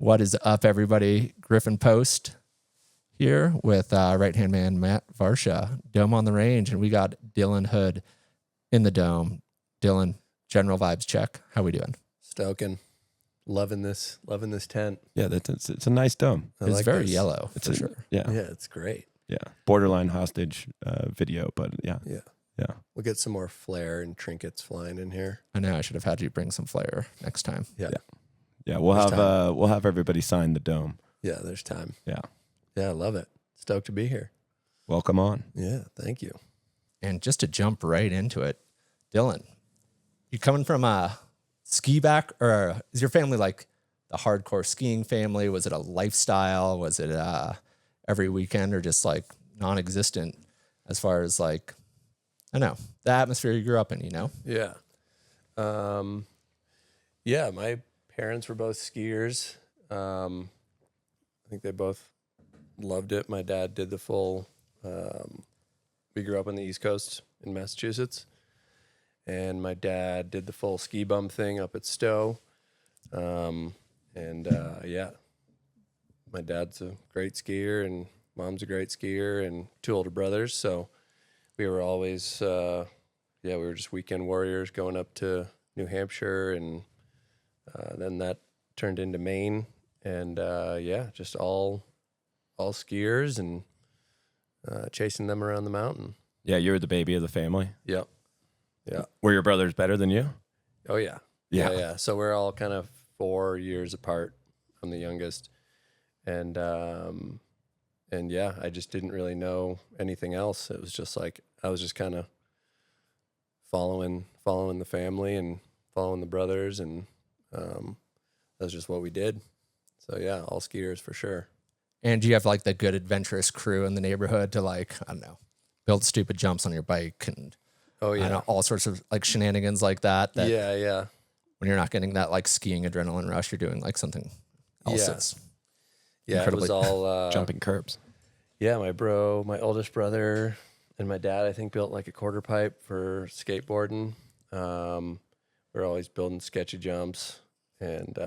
What is up, everybody? Griffin Post here with right-hand man Matt Varsha, Dome on the Range, and we got Dylan Hood in the Dome. Dylan, general vibes check. How we doing? Stoking. Loving this tent. Yeah, it's a nice dome. It's like very this. yellow, It's for sure. Yeah, Yeah, it's great. yeah. Borderline hostage video, but yeah. We'll get some more flair and trinkets flying in here. I know I should have had you bring some flair next time. Yeah, we'll There's have everybody sign the dome. Yeah, there's time. Yeah. Yeah, I love it. Stoked to be here. Welcome on. Yeah, thank you. And just to jump right into it, Dylan, you coming from a ski back, or is your family like the hardcore skiing family? Was it a lifestyle? Was it every weekend, or just like non-existent as far as like, I don't know, the atmosphere you grew up in, you know? Yeah. Yeah, my parents were both skiers. I think they both loved it. My dad did the full, we grew up on the East Coast in Massachusetts, and my dad did the full ski bum thing up at Stowe. Yeah, my dad's a great skier and mom's a great skier and two older brothers. So we were always, we were just weekend warriors going up to New Hampshire, and then that turned into Maine, and just all skiers and chasing them around the mountain. Yeah, you were the baby of the family. Yep. Yeah. Were your brothers better than you? Oh yeah. Yeah. So we're all kind of 4 years apart. I'm the youngest, and I just didn't really know anything else. It was just like I was just kind of following the family and following the brothers, and that's just what we did. So yeah, all skiers for sure. And do you have like the good adventurous crew in the neighborhood to like, I don't know, build stupid jumps on your bike and Oh yeah, I know, all sorts of like shenanigans like that? Yeah. When you're not getting that like skiing adrenaline rush, you're doing like something else. That's Yeah, it was all Jumping curbs. Yeah, my oldest brother and my dad, I think, built like a quarter pipe for skateboarding. We're always building sketchy jumps, and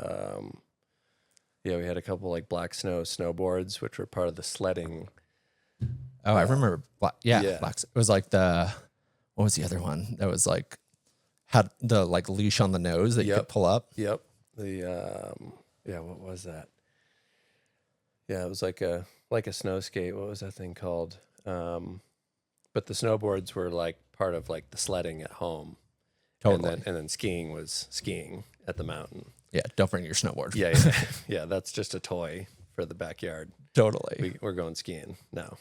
we had a couple like black snow snowboards, which were part of the sledding. Oh, I remember. Yeah. Black. It was like what was the other one? That was like had the like leash on the nose that you could pull up. Yep. What was that? Yeah, it was like a snow skate. What was that thing called? But the snowboards were like part of like the sledding at home. Totally. And then skiing was skiing at the mountain. Yeah, don't bring your snowboard. Yeah. Yeah, that's just a toy for the backyard. Totally. We're going skiing now.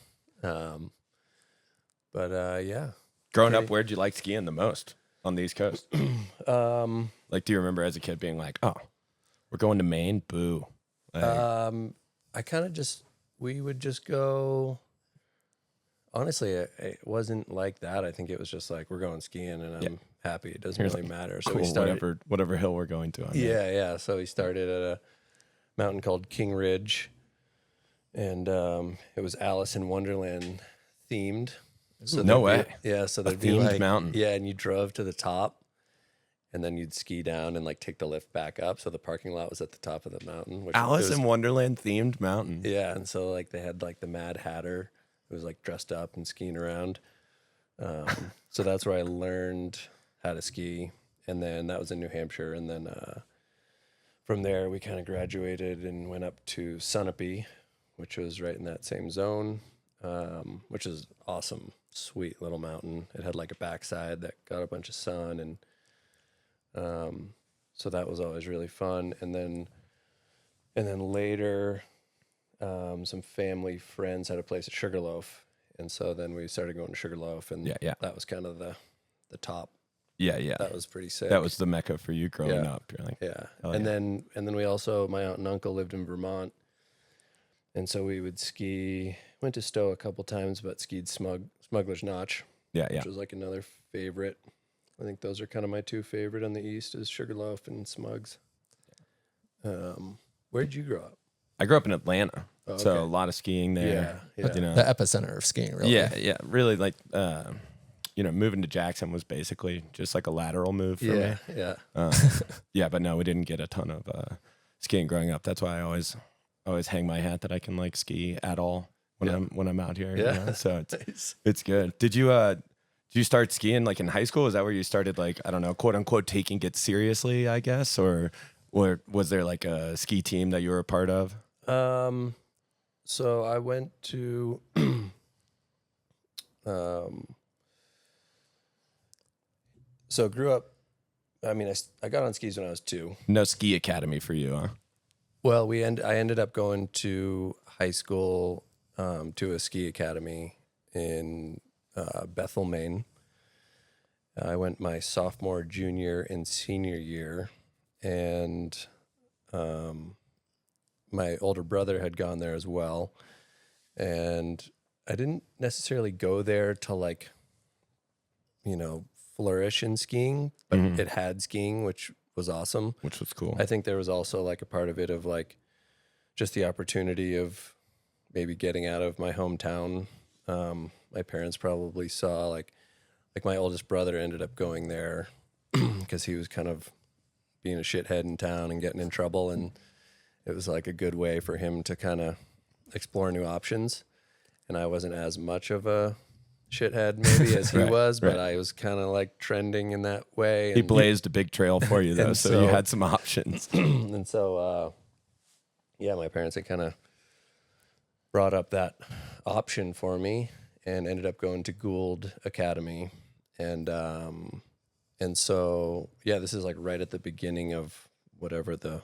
Growing up, where'd you like skiing the most on the East Coast? Like, do you remember as a kid being like, oh, we're going to Maine? Boo. Like, I kind of we would just go. Honestly, it wasn't like that. I think it was just like, we're going skiing and I'm happy. It doesn't really matter. So cool, we started whatever hill we're going to. Yeah. So we started at a mountain called King Ridge, and it was Alice in Wonderland themed. So No way. So there'd be themed like mountain. Yeah, and you drove to the top, and then you'd ski down and like take the lift back up. So the parking lot was at the top of the mountain. Alice in Wonderland themed mountain. Yeah, and so like they had like the Mad Hatter who was like dressed up and skiing around. So that's where I learned how to ski, and then that was in New Hampshire, and then from there we kind of graduated and went up to Sunapee, which was right in that same zone, which is awesome, sweet little mountain. It had like a backside that got a bunch of sun, and so that was always really fun. And then later, some family friends had a place at Sugarloaf, and so then we started going to Sugarloaf, and that was kind of the top. Yeah. That was pretty sick. That was the mecca for you growing up. You're like, and then we also, my aunt and uncle lived in Vermont, and so we would ski. Went to Stowe a couple times, but skied Smuggler's Notch. Which was like another favorite. I think those are kind of my two favorite on the east, is Sugarloaf and Smugs. Where'd you grow up? I grew up in Atlanta, Oh, so okay. a lot of skiing there. Yeah. You know, The epicenter of skiing, really. yeah, really like, moving to Jackson was basically just like a lateral move for me. Yeah. Yeah, but no, we didn't get a ton of skiing growing up. That's why I always hang my hat that I can like ski at all when I'm out here. Yeah. You know? So Nice. it's good. Did you start skiing like in high school? Is that where you started, like, I don't know, quote unquote, taking it seriously, I guess? Or was there like a ski team that you were a part of? So I went to, so grew up, I mean, I got on skis when I was 2. No ski academy for you, huh? Well, I ended up going to high school, to a ski academy in Bethel, Maine. I went my sophomore, junior, and senior year, and my older brother had gone there as well. And I didn't necessarily go there to like, flourish in skiing, but it had skiing, which was awesome. Which was cool. I think there was also like a part of it of like just the opportunity of maybe getting out of my hometown. My parents probably saw like my oldest brother ended up going there because he was kind of being a shithead in town and getting in trouble. And it was like a good way for him to kind of explore new options. And I wasn't as much of a shithead maybe as he was, but I was kind of like trending in that way. He blazed a big trail for you though, so you had some options. And so, my parents had kind of brought up that option for me and ended up going to Gould Academy. And so, this is like right at the beginning of whatever the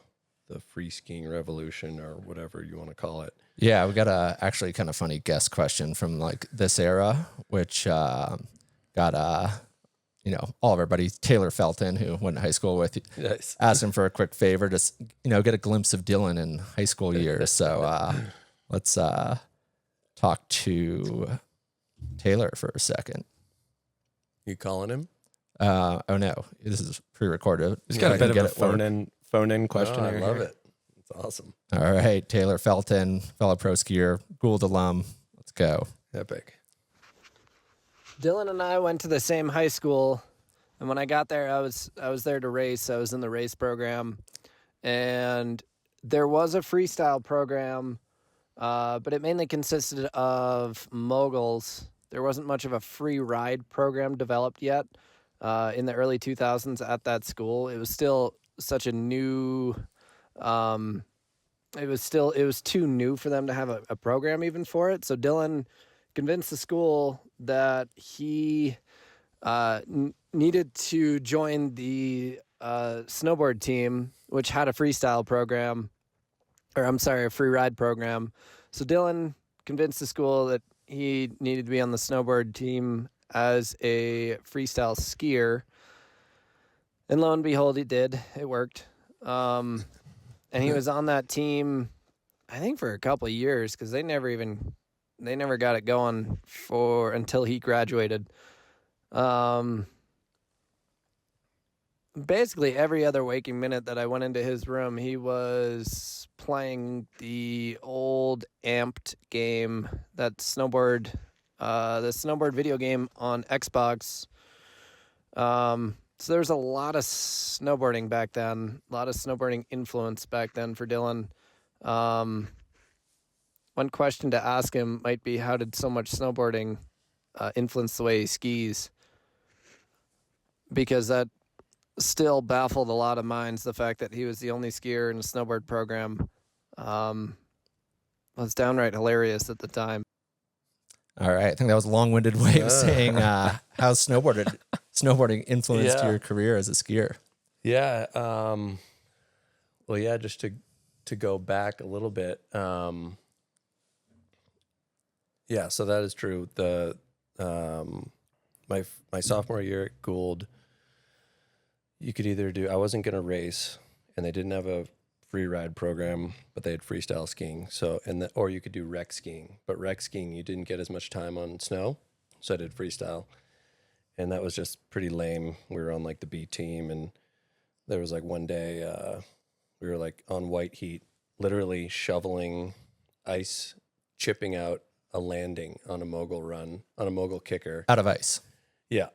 free skiing revolution or whatever you want to call it. Yeah, we got a actually kind of funny guest question from like this era, which got all of our buddies, Taylor Felton, who went to high school with, Nice. asked him for a quick favor to get a glimpse of Dylan in high school years. So let's talk to Taylor for a second. You calling him? Oh no, this is pre-recorded. It's got a bit of a phone-in question. I love it. It's awesome. All right, Taylor Felton, fellow pro skier, Gould alum. Let's go. Epic. Dylan and I went to the same high school, and when I got there, I was there to race. I was in the race program, and there was a freestyle program, but it mainly consisted of moguls. There wasn't much of a free ride program developed yet in the early 2000s at that school. It was still such a new. It was too new for them to have a program even for it. So Dylan convinced the school that he needed to join the snowboard team, which had a freestyle program, a free ride program. So Dylan convinced the school that he needed to be on the snowboard team as a freestyle skier. And lo and behold, he did. It worked. And he was on that team, I think, for a couple of years because they never got it going until he graduated. Basically, every other waking minute that I went into his room, he was playing the old amped game, the snowboard video game on Xbox. So there's a lot of snowboarding back then, a lot of snowboarding influence back then for Dylan. One question to ask him might be, how did so much snowboarding influence the way he skis? Because that still baffled a lot of minds, the fact that he was the only skier in a snowboard program. Was downright hilarious at the time. All right, I think that was a long-winded way of saying how snowboarding influenced your career as a skier. Yeah. Just to go back a little bit. So that is true. The my sophomore year at Gould, you could either I wasn't going to race, and they didn't have a free ride program, but they had freestyle skiing. So or you could do rec skiing, but rec skiing you didn't get as much time on snow, so I did freestyle, and that was just pretty lame. We were on like the B team, and there was like one day we were like on white heat, literally shoveling ice, chipping out a landing on a mogul run, on a mogul kicker. Out of ice. Yeah.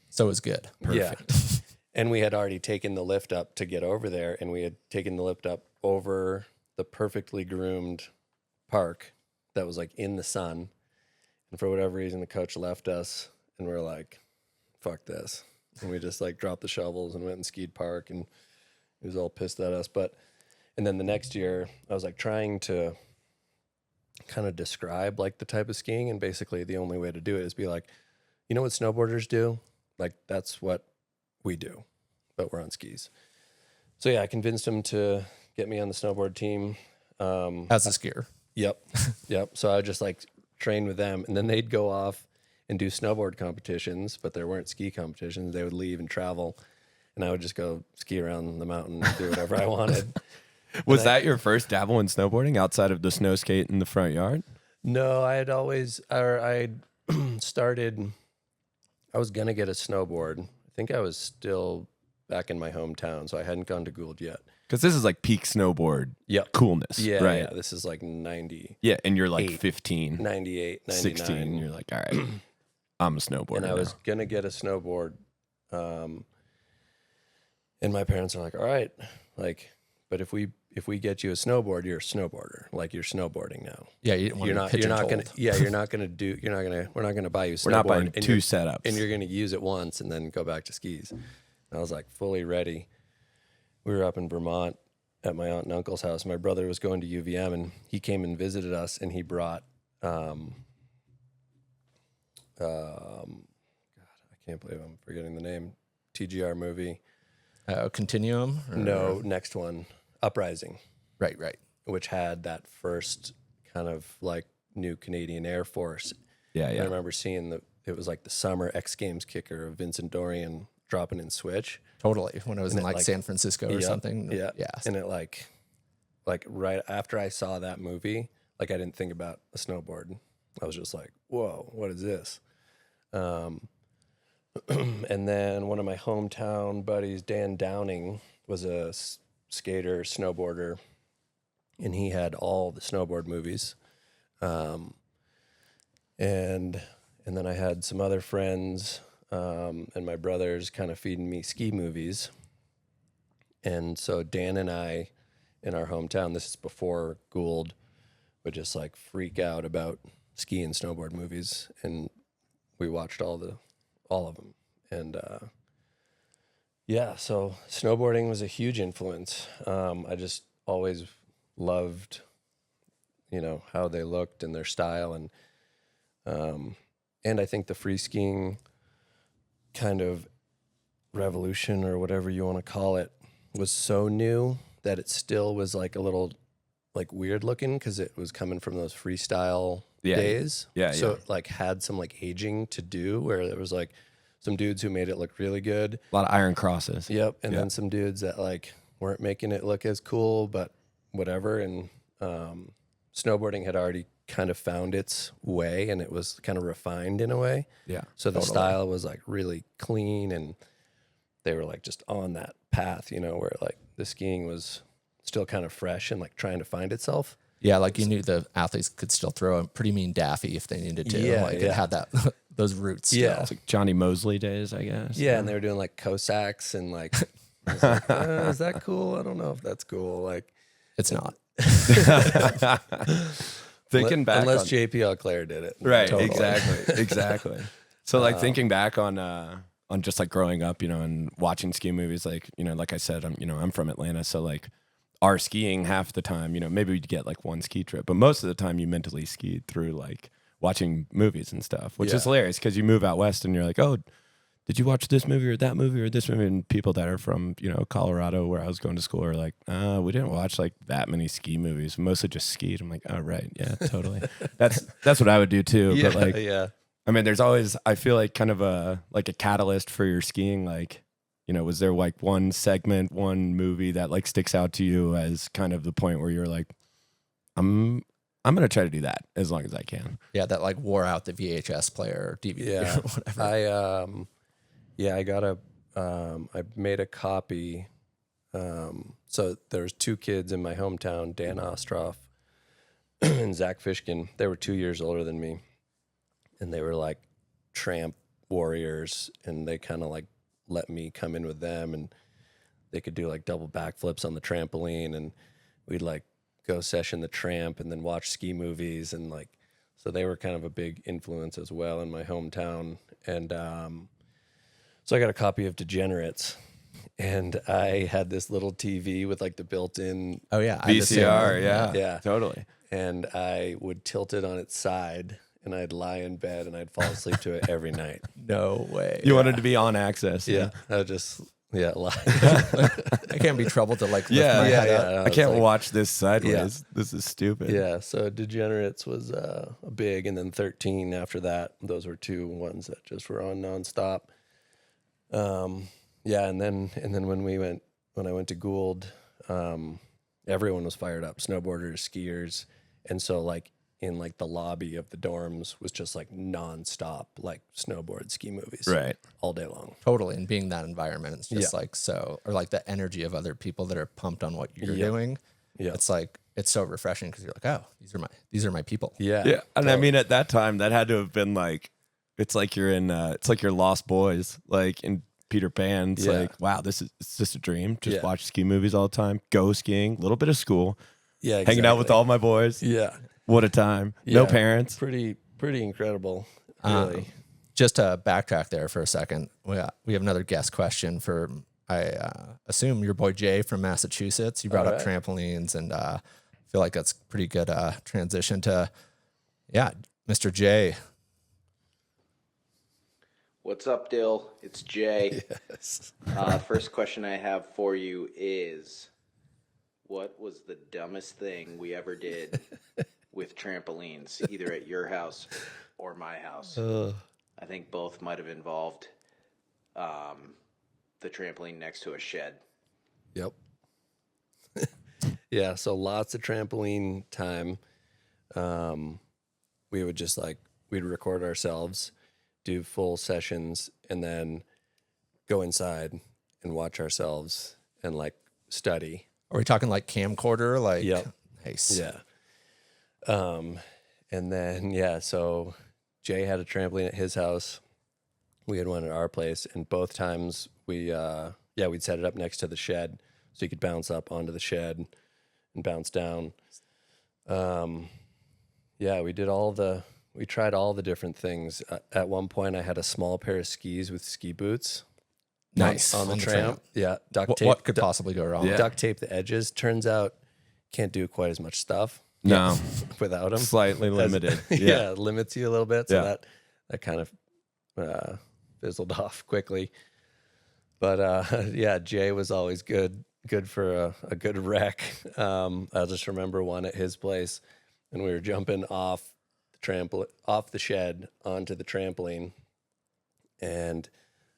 So it was good. Perfect. Yeah. And we had already taken the lift up to get over there, and we had taken the lift up over the perfectly groomed park that was like in the sun. And for whatever reason, the coach left us, and we're like, fuck this. And we just like dropped the shovels and went and skied park, and he was all pissed at us. And then the next year, I was like trying to kind of describe like the type of skiing, and basically the only way to do it is be like, you know what snowboarders do? Like, that's what we do, but we're on skis. So yeah, I convinced him to get me on the snowboard team. As a skier. Yep. Yep. So I would just like train with them, and then they'd go off and do snowboard competitions, but there weren't ski competitions. They would leave and travel, and I would just go ski around the mountain and do whatever I wanted. Was that your first dabble in snowboarding outside of the snow skate in the front yard? No, I started, I was going to get a snowboard. I think I was still back in my hometown, so I hadn't gone to Gould yet. Because this is like peak snowboard coolness, Yeah, right? yeah. This is like 90. Yeah, and you're like 15, 98, 99. 16, and you're like, all right, I'm a snowboarder. And I was going to get a snowboard. And my parents are like, all right, like, but if we get you a snowboard, you're a snowboarder. Like, you're snowboarding now. Yeah, we're not going to buy you a snowboard. We're not buying two setups. And you're going to use it once and then go back to skis. And I was like fully ready. We were up in Vermont at my aunt and uncle's house. My brother was going to UVM, and he came and visited us, and he brought, God, I can't believe I'm forgetting the name, TGR movie. Continuum? Or? No, next one, Uprising. Right. Which had that first kind of like new Canadian Air Force. Yeah. I remember seeing it was like the summer X Games kicker of Vincent Dorian dropping in switch. Totally. When I was in like San Francisco or something. Yeah. Yeah. And it like right after I saw that movie, like I didn't think about a snowboard. I was just like, whoa, what is this? And then one of my hometown buddies, Dan Downing, was a skater, snowboarder, and he had all the snowboard movies. And then I had some other friends, and my brothers kind of feeding me ski movies. And so Dan and I, in our hometown, this is before Gould, would just like freak out about ski and snowboard movies, and we watched all of them. And so snowboarding was a huge influence. I just always loved, how they looked and their style, and I think the free skiing kind of revolution, or whatever you want to call it, was so new that it still was like a little like weird looking, because it was coming from those freestyle days. So it like had some like aging to do, where there was like some dudes who made it look really good. A lot of iron crosses. Yep. And then some dudes that like weren't making it look as cool, but whatever. And snowboarding had already kind of found its way, and it was kind of refined in a way. Yeah. So the style was like really clean, and they were like just on that path, where like the skiing was still kind of fresh and like trying to find itself. Yeah, like you knew the athletes could still throw a pretty mean daffy if they needed to. It had that those roots. Still. Yeah, it's like Johnny Mosley days, I guess. Yeah, and they were doing like Cossacks, and like, I was like, is that cool? I don't know if that's cool. Like, it's not. Thinking back, unless JP Auclair did it, right? Totally. Exactly. So like thinking back on just like growing up, and watching ski movies, like like I said, I'm from Atlanta, so like our skiing half the time, maybe we'd get like one ski trip, but most of the time you mentally skied through like watching movies and stuff, which is hilarious because you move out west and you're like, oh, did you watch this movie or that movie or this movie? And people that are from, Colorado, where I was going to school, are like, we didn't watch like that many ski movies. We mostly just skied. I'm like, oh, right. Yeah, totally. That's what I would do too. Yeah, but like, yeah. I mean, there's always, I feel like kind of a catalyst for your skiing. Like, was there like one segment, one movie that like sticks out to you as kind of the point where you're like, I'm going to try to do that as long as I can. Yeah, that like wore out the VHS player or DVD or whatever. I made a copy. So there's two kids in my hometown, Dan Ostroff and Zach Fishkin. They were 2 years older than me, and they were like tramp warriors, and they kind of like let me come in with them, and they could do like double backflips on the trampoline, and we'd like go session the Tramp and then watch ski movies, and like, so they were kind of a big influence as well in my hometown. And so I got a copy of Degenerates, and I had this little TV with like the built-in Oh yeah, I had the same VCR, one. yeah, totally. and I would tilt it on its side, and I'd lie in bed and I'd fall asleep to it every night. No way. You wanted to be on access. Yeah, I would just lie. I can't be troubled to like lift my head up. I can't watch this sideways. This is stupid. Yeah, so Degenerates was a big, and then 13 after that. Those were 2 ones that just were on nonstop. Yeah, and then when I went to Gould, everyone was fired up, snowboarders, skiers, and so like in like the lobby of the dorms was just like nonstop like snowboard ski movies, Right. all day long. Totally, and being in that environment, it's just Yeah. like so, or like the energy of other people that are pumped on what you're doing. Yeah. It's like it's so refreshing because you're like, oh, these are my people. Yeah, Yeah. And I mean, at that time, that had to have been like, it's like you're in, it's like you're Lost Boys, like in Peter Pan. It's Yeah. like, wow, it's just a dream. Just Yeah. watch ski movies all the time, go skiing, a little bit of school, yeah, hanging out with all my boys. Yeah, What a time. No Yeah. parents. pretty incredible, really. Just to backtrack there for a second, we have another guest question for I assume your boy Jay from Massachusetts. You brought up right. trampolines, and I feel like that's pretty good transition to Mr. Jay. What's up, Dill? It's Jay. Yes. First question I have for you is, what was the dumbest thing we ever did with trampolines, either at your house or my house? I think both might have involved the trampoline next to a shed. Yep. Yeah, so lots of trampoline time. We would just we'd record ourselves, do full sessions, and then go inside and watch ourselves and like study. Are we talking like camcorder? Like, Yep. Nice. Yeah. And then, so Jay had a trampoline at his house. We had one at our place, and both times we'd set it up next to the shed so you could bounce up onto the shed and bounce down. We tried all the different things. At one point I had a small pair of skis with ski boots. Nice. On the tramp. Yeah. Duct tape. What could possibly go wrong? Yeah. Duct tape the edges. Turns out can't do quite as much stuff No. without them. Slightly limited. Yeah, it limits you a little bit. So Yeah. that kind of fizzled off quickly. But Jay was always good for a good wreck. I'll just remember one at his place, and we were jumping off the shed onto the trampoline, and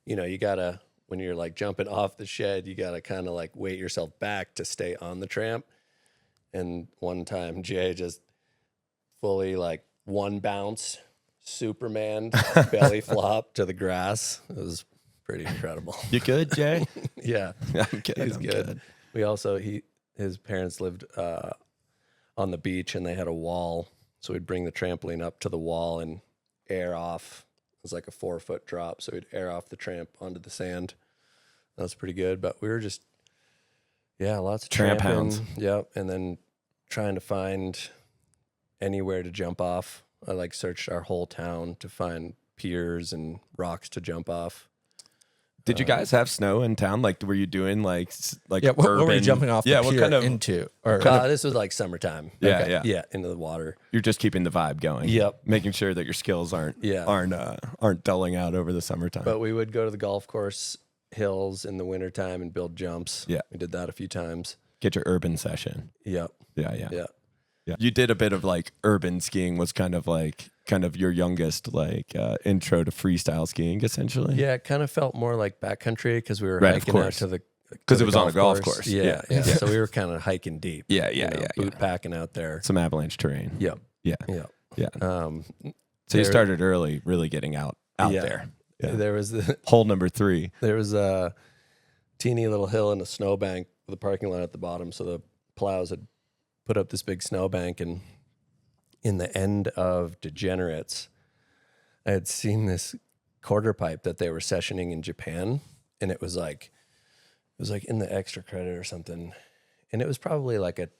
you gotta, when you're like jumping off the shed, you gotta kind of like weight yourself back to stay on the tramp. And one time Jay just fully like one bounce, Superman belly flop to the grass. It was pretty incredible. You good, Jay? Yeah, I'm good. he's I'm good. We also his parents lived on the beach, and they had a wall, so we'd bring the trampoline up to the wall and air off. It was like a 4-foot drop, so we'd air off the tramp onto the sand. That was pretty good. But we were just lots of Tramp tramping. hounds. Yep, and then trying to find anywhere to jump off. I like searched our whole town to find piers and rocks to jump off. Did you guys have snow in town? Like, were you doing like Yeah, what were you urban- jumping off the Yeah, what pier kind of? into? Or This was like summertime. Yeah, yeah. into the water. You're just keeping the vibe going. Yep. Making sure that your skills aren't dulling out over the summertime. But we would go to the golf course hills in the wintertime and build jumps. Yeah. We did that a few times. Get your urban session. Yep. Yeah. Yeah. You did a bit of like urban skiing. Was kind of your youngest intro to freestyle skiing, essentially. Yeah, it kind of felt more like backcountry because we were Right, of hiking out course. to the 'Cause to it was the on a golf course. Yeah, Yeah. So we were kind of hiking deep. Yeah, boot packing out there. Some avalanche terrain. Yep. Yeah. Yep. Yeah. Um, So you there- started early, really getting out Yeah. there. Yeah. There was Hole number 3. there was a teeny little hill and a snowbank with a parking lot at the bottom. So the plows had put up this big snowbank, and in the end of Degenerates, I had seen this quarter pipe that they were sessioning in Japan, and it was like in the extra credit or something, and it was probably like a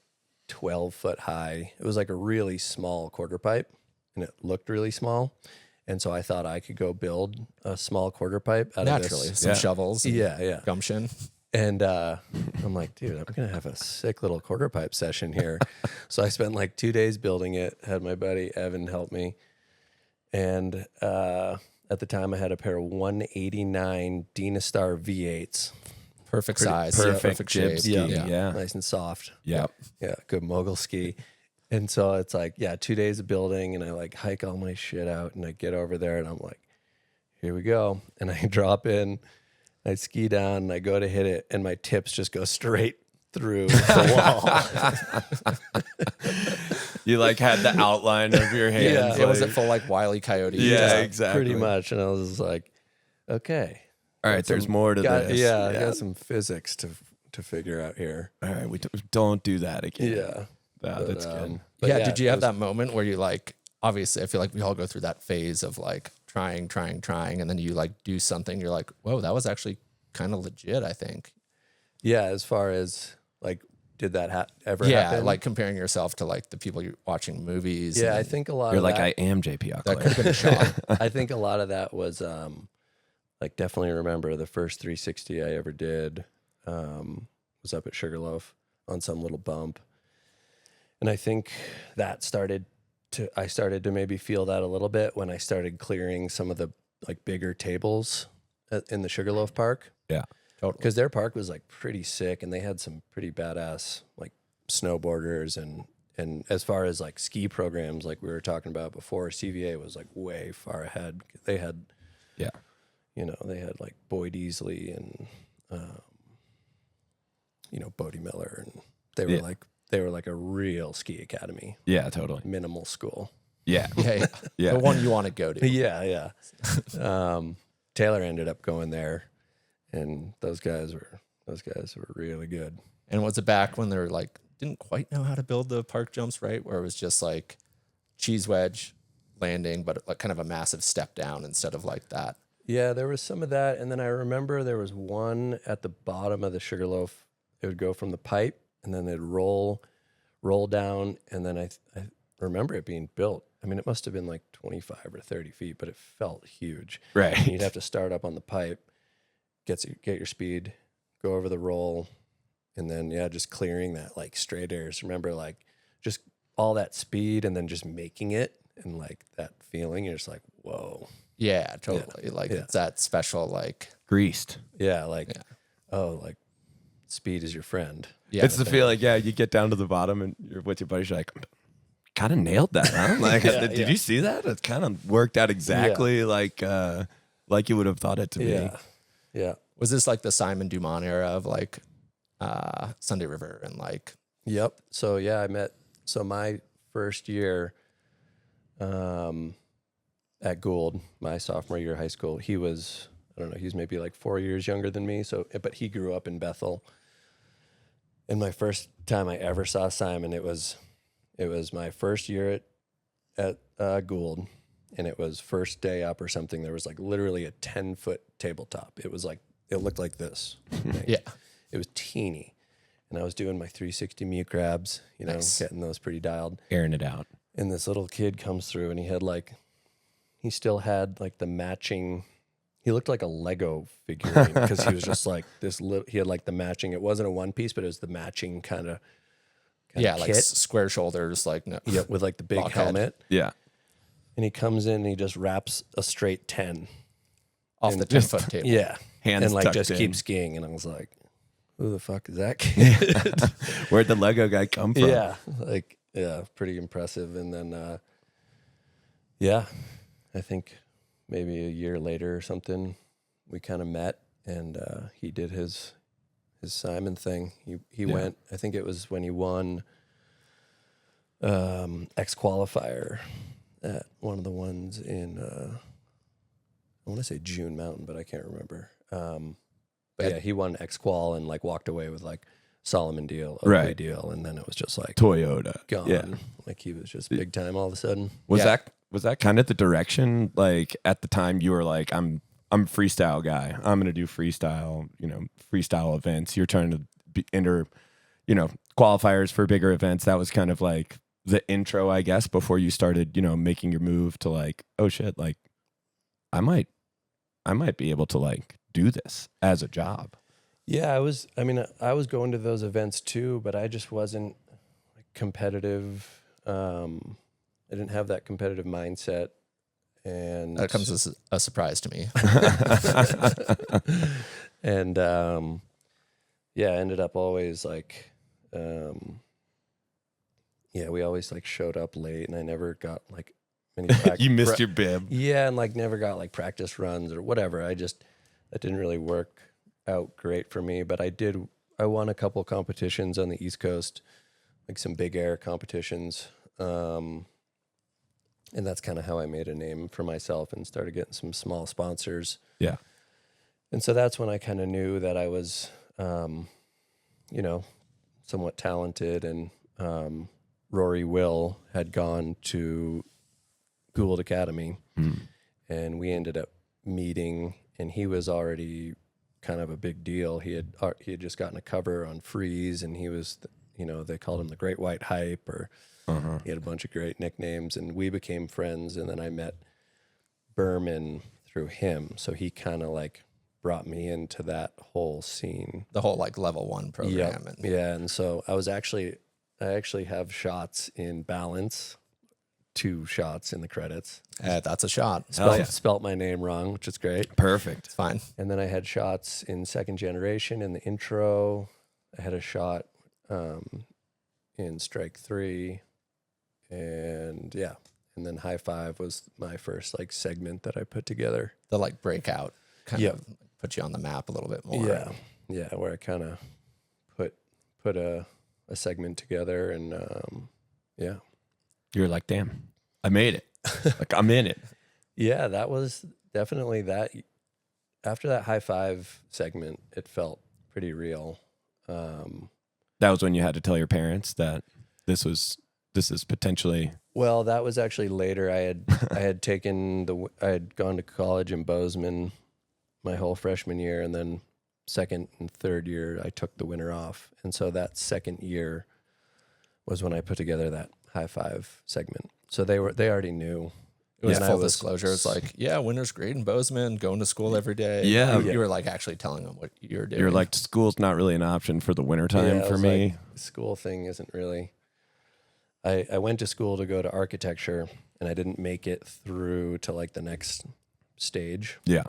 12 foot high. It was like a really small quarter pipe, and it looked really small. And so I thought I could go build a small quarter pipe out Naturally, of this. some shovels. And Yeah. gumption. And I'm like, dude, I'm going to have a sick little quarter pipe session here. So I spent like 2 days building it, had my buddy Evan help me. And at the time I had a pair of 189 Dynastar V8s. Perfect size. perfect shape. jib ski. Yeah. Nice and soft. Yep. Yeah, good mogul ski. And so it's like, 2 days of building, and I like hike all my shit out, and I get over there and I'm like, here we go. And I drop in, I ski down, and I go to hit it, and my tips just go straight through the wall. You like had the outline of your hands. Yeah. It was it full like Wile E. Coyote. Yeah, exactly. Pretty much. And I was just like, okay. All right, there's more to this. Yeah, I got some physics to figure out here. All right, we don't do that again. Yeah. That's good. But Yeah. Did you it have was- that moment where you like, obviously, I feel like we all go through that phase of like trying, and then you like do something. You're like, whoa, that was actually kind of legit, I think. Yeah, as far as like, did that ever Yeah. happen? Like comparing yourself to like the people you're watching movies. Yeah, I and think a lot You're of like, that, I am JP Ockler. that could have been a shock. I think a lot of that was like, definitely remember the first 360 I ever did was up at Sugarloaf on some little bump. And I think that I started to maybe feel that a little bit when I started clearing some of the like bigger tables in the Sugarloaf Park. Yeah. Totally. Because their park was like pretty sick, and they had some pretty badass like snowboarders, and as far as like ski programs, like we were talking about before, CVA was like way far ahead. They had, Yeah. they had like Boyd Easley and Bodie Miller, and they were like a real ski academy, Yeah, totally. minimal school. Yeah. Yeah. Yeah. The one you want to go to. Yeah. Taylor ended up going there, and those guys were really good. And was it back when they were like, didn't quite know how to build the park jumps, right? Where it was just like cheese wedge landing, but like kind of a massive step down instead of like that. Yeah, there was some of that. And then I remember there was one at the bottom of the Sugarloaf. It would go from the pipe, and then they'd roll down. And then I remember it being built. I mean, it must have been like 25 or 30 feet, but it felt huge. Right. And you'd have to start up on the pipe, get your speed, go over the roll, and then, just clearing that like straight airs. Remember, like just all that speed and then just making it, and like that feeling, you're just like, whoa. Yeah, totally. Like it's that special, like, Greased. Yeah, like, oh, like speed is your friend. yeah. It's the feeling, you get down to the bottom and you're with your buddies, you're like, kind of nailed that, huh? Like, did you see that? It kind of worked out exactly like you would have thought it to be. Yeah. Was this like the Simon Dumont era of like Sunday River and like? Yep. So my first year at Gould, my sophomore year of high school, he was, I don't know, he's maybe like 4 years younger than me. So, but he grew up in Bethel. And my first time I ever saw Simon, it was my first year at Gould, and it was first day up or something. There was like literally a 10-foot tabletop. It was like, it looked like this. Yeah. It was teeny. And I was doing my 360 mute grabs, Nice. getting those pretty dialed. Airing it out. And this little kid comes through, and he still had like the matching, he looked like a Lego figurine because he was just like this little, he had like the matching, it wasn't a one piece, but it was the matching kind of Like kit. square shoulders, like no. Yeah, with like the big Blockhead. helmet. Yeah. And he comes in and he just wraps a straight 10. Off the 10-foot table. Yeah. Hands and like tucked just in. keep skiing. And I was like, who the fuck is that kid? Where'd the Lego guy come from? Yeah. Pretty impressive. And then, I think maybe a year later or something, we kind of met, and he did his Simon thing. He went, I think it was when he won X qualifier at one of the ones in, I want to say June Mountain, but I can't remember. But yeah, he won X qual and like walked away with like Solomon deal, Oakley Right. deal, and then it was just like Toyota. gone. Yeah. Like he was just big time all of a sudden. Was Yeah. that kind of the direction? Like at the time you were like, I'm a freestyle guy. I'm gonna do freestyle, freestyle events. You're trying to enter, qualifiers for bigger events. That was kind of like the intro, I guess, before you started, you know, making your move to like, oh shit, like I might be able to like do this as a job. Yeah, I was going to those events too, but I just wasn't like, competitive. I didn't have that competitive mindset. And That comes as a surprise to me. and yeah, I ended up always like, we always like showed up late, and I never got like many. You missed your bib. Yeah, and like never got like practice runs or whatever. That didn't really work out great for me. But I won a couple competitions on the East Coast, like some big air competitions. And that's kind of how I made a name for myself and started getting some small sponsors. Yeah. And so that's when I kind of knew that I was, somewhat talented. And Rory Will had gone to Gould Academy, and we ended up meeting, and he was already kind of a big deal. He had just gotten a cover on Freeze, and he was, they called him the Great White Hype, or he had a bunch of great nicknames, and we became friends. And then I met Berman through him, so he kind of like brought me into that whole scene, The whole like level 1 program. and so I actually have shots in balance, 2 shots in the credits. That's a shot. Spelt my name wrong, which is great. Perfect. It's fine. And then I had shots in Second Generation in the intro. I had a shot in Strike 3. And yeah. And then High Five was my first like segment that I put together. The like breakout kind of put you on the map a little bit more. Yeah. Yeah. Where I kind of put a segment together, and yeah. You're like, damn, I made it. Like I'm in it. Yeah, that was definitely that. After that High Five segment, it felt pretty real. That was when you had to tell your parents that this is potentially. Well, that was actually later. I had gone to college in Bozeman my whole freshman year, and then second and third year I took the winter off, and so that second year was when I put together that High Five segment. So they already knew. It was full disclosure. It's like, winter's great in Bozeman, going to school every day. Yeah. You were like actually telling them what you're doing. You're like, school's not really an option for the wintertime for me. Like, school thing isn't really. I went to school to go to architecture, and I didn't make it through to like the next stage. Yeah.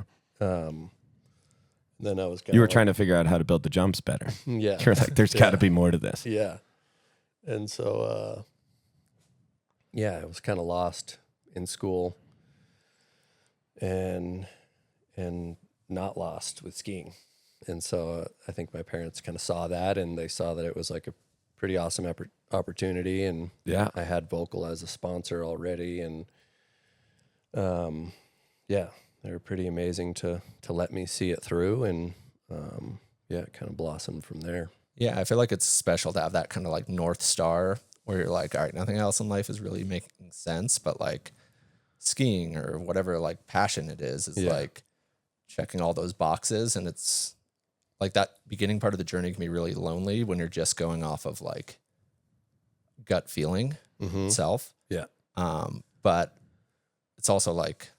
Then I was you were trying to figure out how to build the jumps better. Yeah. You're like, there's got to be more to this. Yeah. And so, I was kind of lost in school and not lost with skiing. And so I think my parents kind of saw that, and they saw that it was like a pretty awesome opportunity. And Yeah. I had Vocal as a sponsor already. And, they were pretty amazing to let me see it through. And, it kind of blossomed from there. Yeah, I feel like it's special to have that kind of like North Star where you're like, all right, nothing else in life is really making sense, but like skiing or whatever like passion it is like checking all those boxes. And it's like that beginning part of the journey can be really lonely when you're just going off of like gut feeling itself. Yeah. But it's also like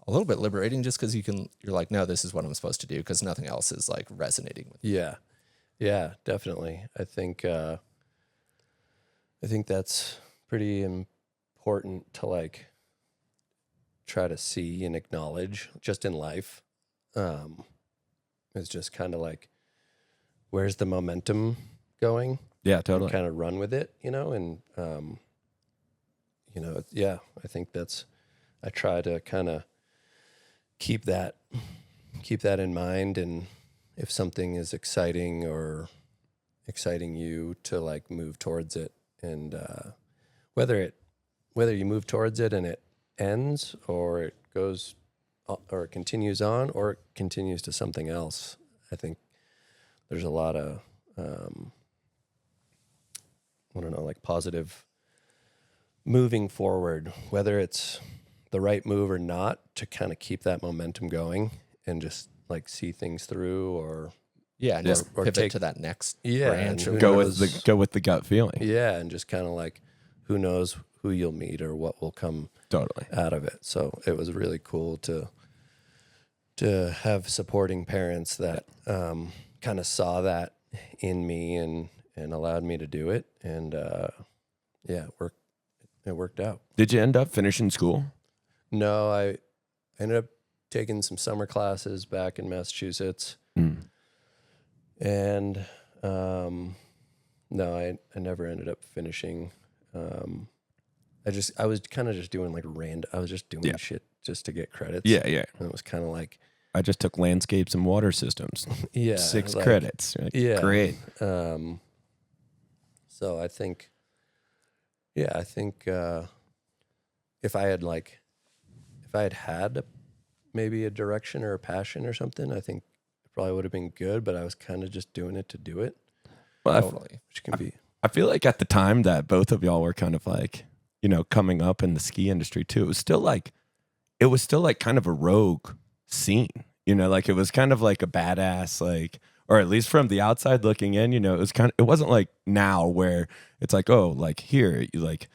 a little bit liberating just because you're like, no, this is what I'm supposed to do because nothing else is like resonating with you. Yeah. Yeah, definitely. I think that's pretty important to like try to see and acknowledge just in life. It's just kind of like, where's the momentum going? Yeah, totally. Kind of run with it, and I think I try to kind of keep that in mind. And if something is exciting you to like move towards it, and whether you move towards it and it ends, or it goes or it continues on, or it continues to something else, I think there's a lot of like positive moving forward, whether it's the right move or not, to kind of keep that momentum going and just like see things through, or Yeah, and just or pivot take to that next Yeah, branch. and Or Go knows? with the gut feeling. Yeah, and just kind of like, who knows who you'll meet or what will come Totally. out of it. So it was really cool to have supporting parents that kind of saw that in me and allowed me to do it. And yeah, it worked out. Did you end up finishing school? No, I ended up taking some summer classes back in Massachusetts. And no, I never ended up finishing. I was kind of just doing like I was just doing shit just to get credits. Yeah, yeah. And it was kind of like, I just took landscapes and water systems. yeah, 6 like, credits. Like, yeah. great. So I think if I had maybe a direction or a passion or something, I think it probably would have been good, but I was kind of just doing it to do it, Well, totally. which can be. I feel like at the time that both of y'all were kind of like, you know, coming up in the ski industry too, it was still like kind of a rogue scene, you know, like it was kind of like a badass, like, or at least from the outside looking in, you know, it wasn't like now where it's like, oh, like here, you like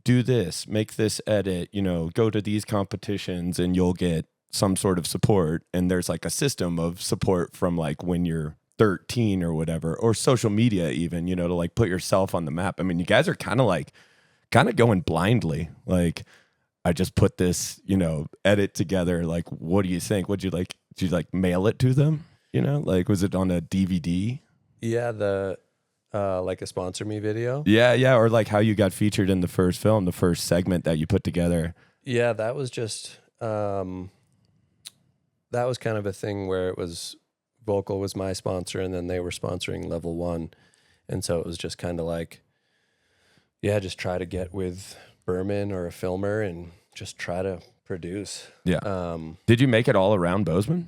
do this, make this edit, you know, go to these competitions and you'll get some sort of support. And there's like a system of support from like when you're 13 or whatever, or social media even, you know, to like put yourself on the map. I mean, you guys are kind of going blindly. Like, I just put this, you know, edit together. Like, what do you think? Did you like mail it to them? You know, like, was it on a DVD? Yeah, the like a sponsor me video. Yeah. Or like how you got featured in the first film, the first segment that you put together. Yeah, that was just that was kind of a thing where it was Vocal was my sponsor, and then they were sponsoring Level 1, and so it was just kind of like, yeah, just try to get with Berman or a filmer and just try to produce. Yeah. Did you make it all around Bozeman?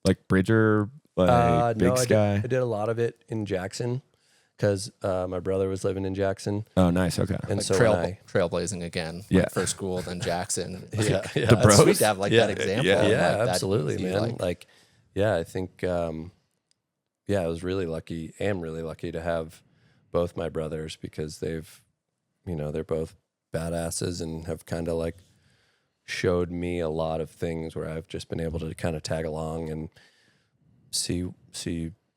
Like Bridger, like Big no, Sky? I did a lot of it in Jackson because my brother was living in Jackson. Oh, nice. Okay. And like so trailblazing again. Yeah. Like first school, then Jackson. yeah, The That's bros? sweet to have like that example. Yeah. of, yeah, like, that absolutely, easy, man. Like, yeah, I think, I was really lucky to have both my brothers because they've, you know, they're both badasses and have kind of like showed me a lot of things where I've just been able to kind of tag along and see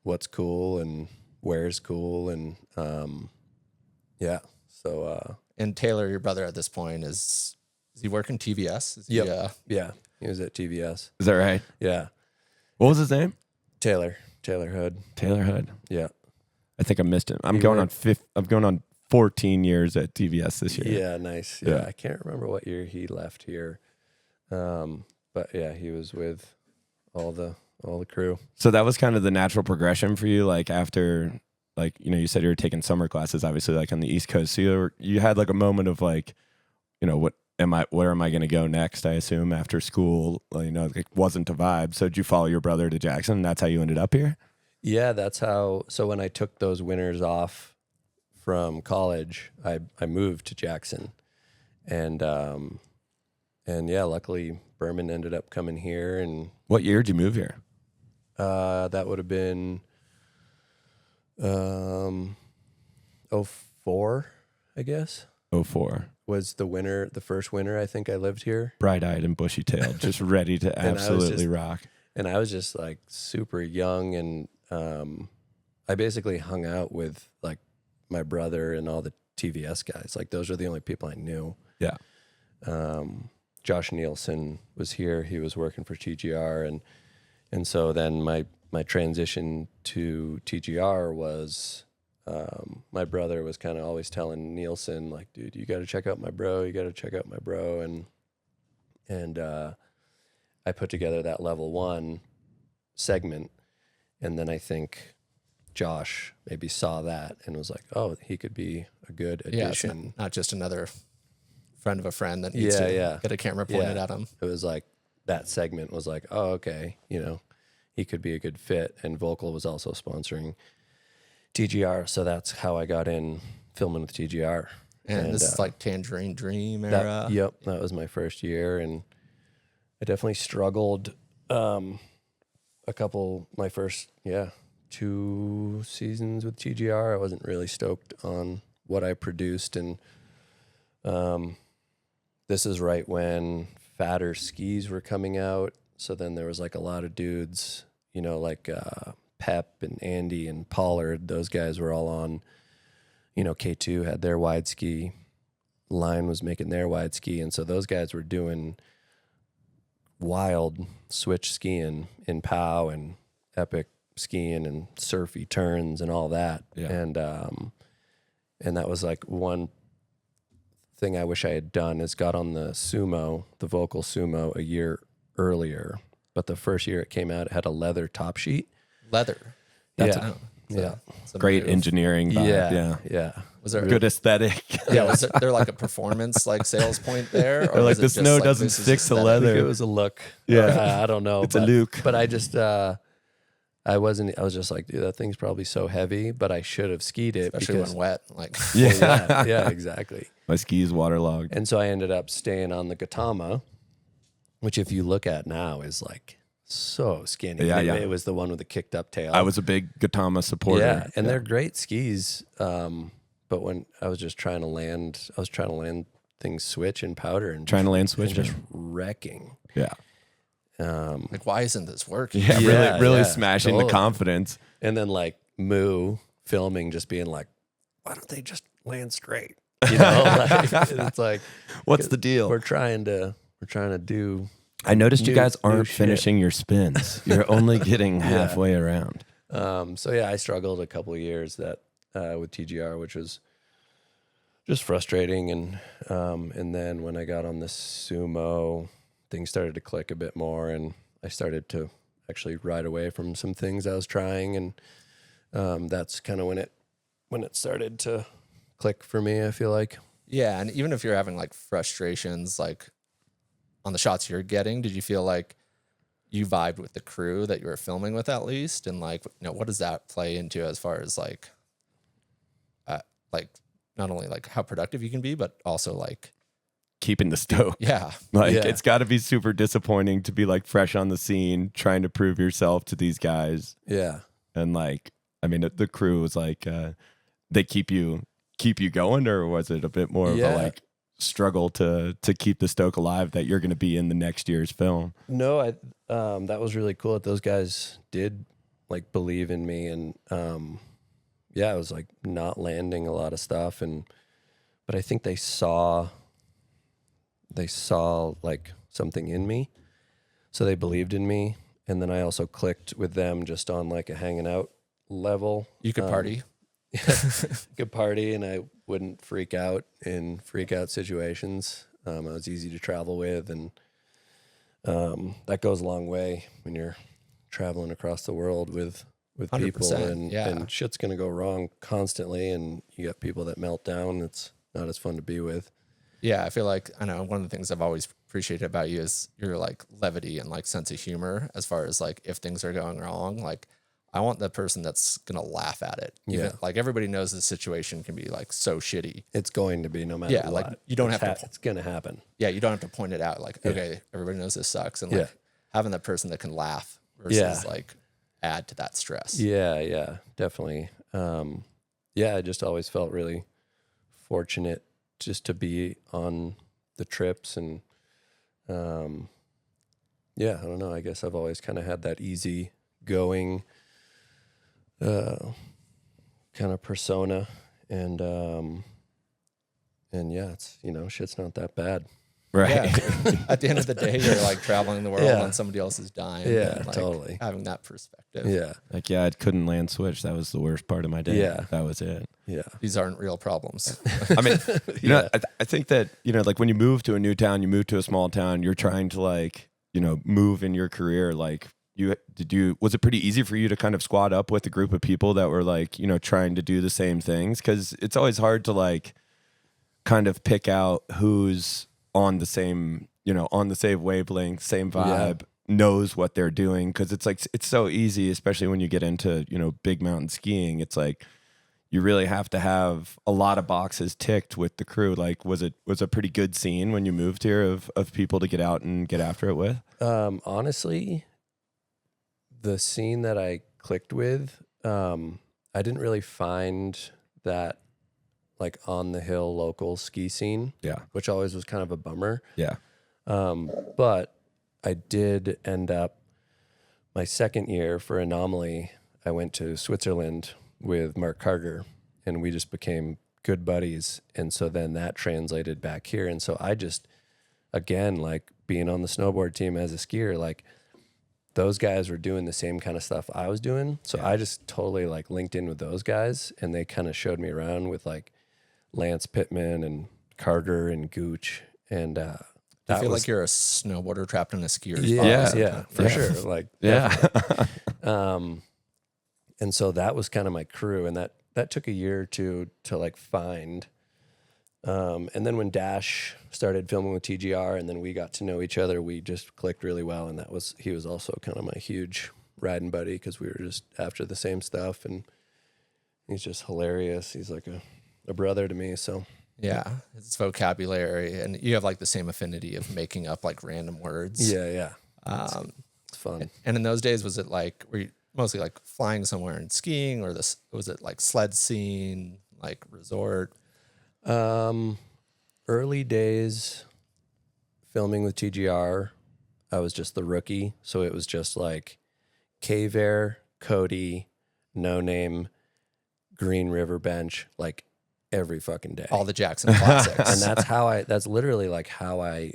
what's cool and where's cool. And, yeah, so, And Taylor, your brother at this point, is he working TVS? Is Yep. yeah, he was at TVS. Is that right? Yeah. What was his name? Taylor Hood. Taylor Hood. Yeah. I think I missed him. I'm You going were- on 14 years at TVS this year. Yeah, nice. Yeah, Yeah. I can't remember what year he left here, but yeah, he was with all the crew. So that was kind of the natural progression for you, like after, like, you know, you said you were taking summer classes, obviously, like on the East Coast. So you had like a moment of like, you know, where am I going to go next? I assume after school, you know, it wasn't a vibe. So did you follow your brother to Jackson? And that's how you ended up here? Yeah, that's how. So when I took those winters off from college, I moved to Jackson, and yeah, luckily Berman ended up coming here, and What year did you move here? that would have been 04, I guess. 04. Was the first winter I think I lived here. Bright-eyed and bushy-tailed, just ready to And I was absolutely just- rock. And I was just like super young, and I basically hung out with like my brother and all the TVS guys. Like those are the only people I knew. Yeah. Josh Nielsen was here. He was working for TGR, and so then my transition to TGR was my brother was kind of always telling Nielsen like, dude, you got to check out my bro. You got to check out my bro. And I put together that Level 1 segment, and then I think Josh maybe saw that and was like, oh, he could be a good Yeah, it's addition. not just another friend of a friend that needs to get a camera pointed at him. It was like that segment was like, oh, okay, you know, he could be a good fit. And Vocal was also sponsoring TGR, so that's how I got in filming with TGR. And this is like Tangerine Dream era. That was my first year, and I definitely struggled my first 2 seasons with TGR. I wasn't really stoked on what I produced, and this is right when fatter skis were coming out. So then there was like a lot of dudes, you know, like Pep and Andy and Pollard. Those guys were all on, you know, K2 had their wide ski. Line was making their wide ski. And so those guys were doing wild switch skiing in POW and epic skiing and surfy turns and all that. Yeah. And that was like one thing I wish I had done is got on the sumo, the Vocal Sumo, a year earlier. But the first year it came out, it had a leather top sheet. Leather. Yeah. So, Great engineering vibe. Yeah. Was there Good aesthetic. Yeah, was there like a performance like sales point there? Or They're like, was it the just snow like, doesn't this is stick to aesthetic? leather. It was a look. Yeah. I don't know. It's a Luke. But I just, I was just like, dude, that thing's probably so heavy, but I should have skied it. Especially because, when wet. Like yeah, exactly. My ski's waterlogged. And so I ended up staying on the Gautama, which if you look at now is like so skinny. Yeah, yeah. It was the one with the kicked up tail. I was a big Gautama supporter. Yeah, and they're great skis. But when I was just trying to land, things switch and powder and Trying to land switch, and just man. wrecking. Yeah. like why isn't this working? Yeah, Yeah, really yeah, smashing totally. the confidence. And then like Moo filming, just being like, why don't they just land straight? You know, like, it's like, What's the deal? we're trying to do. I noticed you new- guys new aren't shit. finishing your spins. You're only getting halfway around. So yeah, I struggled a couple of years with TGR, which was just frustrating. And then when I got on the sumo, things started to click a bit more, and I started to actually ride away from some things I was trying, and that's kind of when it started to click for me, I feel like. Yeah, and even if you're having like frustrations like on the shots you're getting, did you feel like you vibed with the crew that you were filming with at least? And like, you know, what does that play into as far as like not only like how productive you can be, but also like Keeping the stoke. yeah. Like, Yeah. it's got to be super disappointing to be like fresh on the scene, trying to prove yourself to these guys. Yeah. And like, I mean, the crew was like, they keep you going, or was it a bit more of a Yeah. like struggle to keep the stoke alive that you're going to be in the next year's film? No, that was really cool that those guys did like believe in me, and yeah, I was like not landing a lot of stuff, but I think they saw like something in me, so they believed in me, and then I also clicked with them just on like a hanging out level. You could party. Good party, and I wouldn't freak out in freak out situations. I was easy to travel with, and that goes a long way when you're traveling across the world with people, 100%, and, yeah. and shit's gonna go wrong constantly, and you got people that melt down. It's not as fun to be with. Yeah, I feel like I know one of the things I've always appreciated about you is your like levity and like sense of humor as far as like if things are going wrong, like I want the person that's gonna laugh at it. Even, Yeah. like everybody knows the situation can be like so shitty. It's going to be no matter Yeah, what. like, you don't have to It's gonna happen. Yeah, you don't have to point it out. Like, okay, everybody knows this sucks, and like Yeah. having that person that can laugh versus Yeah. like add to that stress. Yeah, definitely. Yeah, I just always felt really fortunate just to be on the trips, and yeah, I don't know. I guess I've always kind of had that easy going kind of persona, and yeah, it's, you know, shit's not that bad. Right. Yeah. At the end of the day, you're like traveling the world Yeah. on somebody else's dime. Yeah, and, like, totally. Having that perspective. Yeah, Like, yeah, I couldn't land switch. That was the worst part of my day. Yeah. That was it. yeah, These aren't real problems. I mean, you Yeah. know, I think that, you know, like when you move to a new town, you move to a small town, you're trying to like, you know, move in your career. Like, was it pretty easy for you to kind of squad up with a group of people that were like, you know, trying to do the same things? Because it's always hard to like kind of pick out who's on the same, you know, on the same wavelength, same vibe, knows what they're doing. Because it's like, it's so easy, especially when you get into, you know, big mountain skiing. It's like, you really have to have a lot of boxes ticked with the crew. Like, was a pretty good scene when you moved here of people to get out and get after it with? Honestly, the scene that I clicked with, I didn't really find that like on the hill local ski scene, Yeah. which always was kind of a bummer. Yeah. But I did end up my second year for Anomaly. I went to Switzerland with Mark Carger, and we just became good buddies. And so then that translated back here. And so I just, again, like being on the snowboard team as a skier, like those guys were doing the same kind of stuff I was doing. So I just totally like linked in with those guys, and they kind of showed me around with like Lance Pittman and Carter and Gooch. And I feel like you're a snowboarder trapped in a skier. yeah, for sure. Like, and so that was kind of my crew, and that took a year or two to like find. And then when Dash started filming with TGR, and then we got to know each other, we just clicked really well. And he was also kind of my huge riding buddy, because we were just after the same stuff, and he's just hilarious. He's like a brother to me. So yeah, it's vocabulary, and you have like the same affinity of making up like random words. yeah. It's fun. And in those days, was it like, were you mostly like flying somewhere and skiing, or was it like sled scene, like resort? Early days filming with TGR, I was just the rookie. So it was just like Cave Air, Cody, No Name, Green River Bench, like every fucking day. All the Jackson classics. And that's literally like how I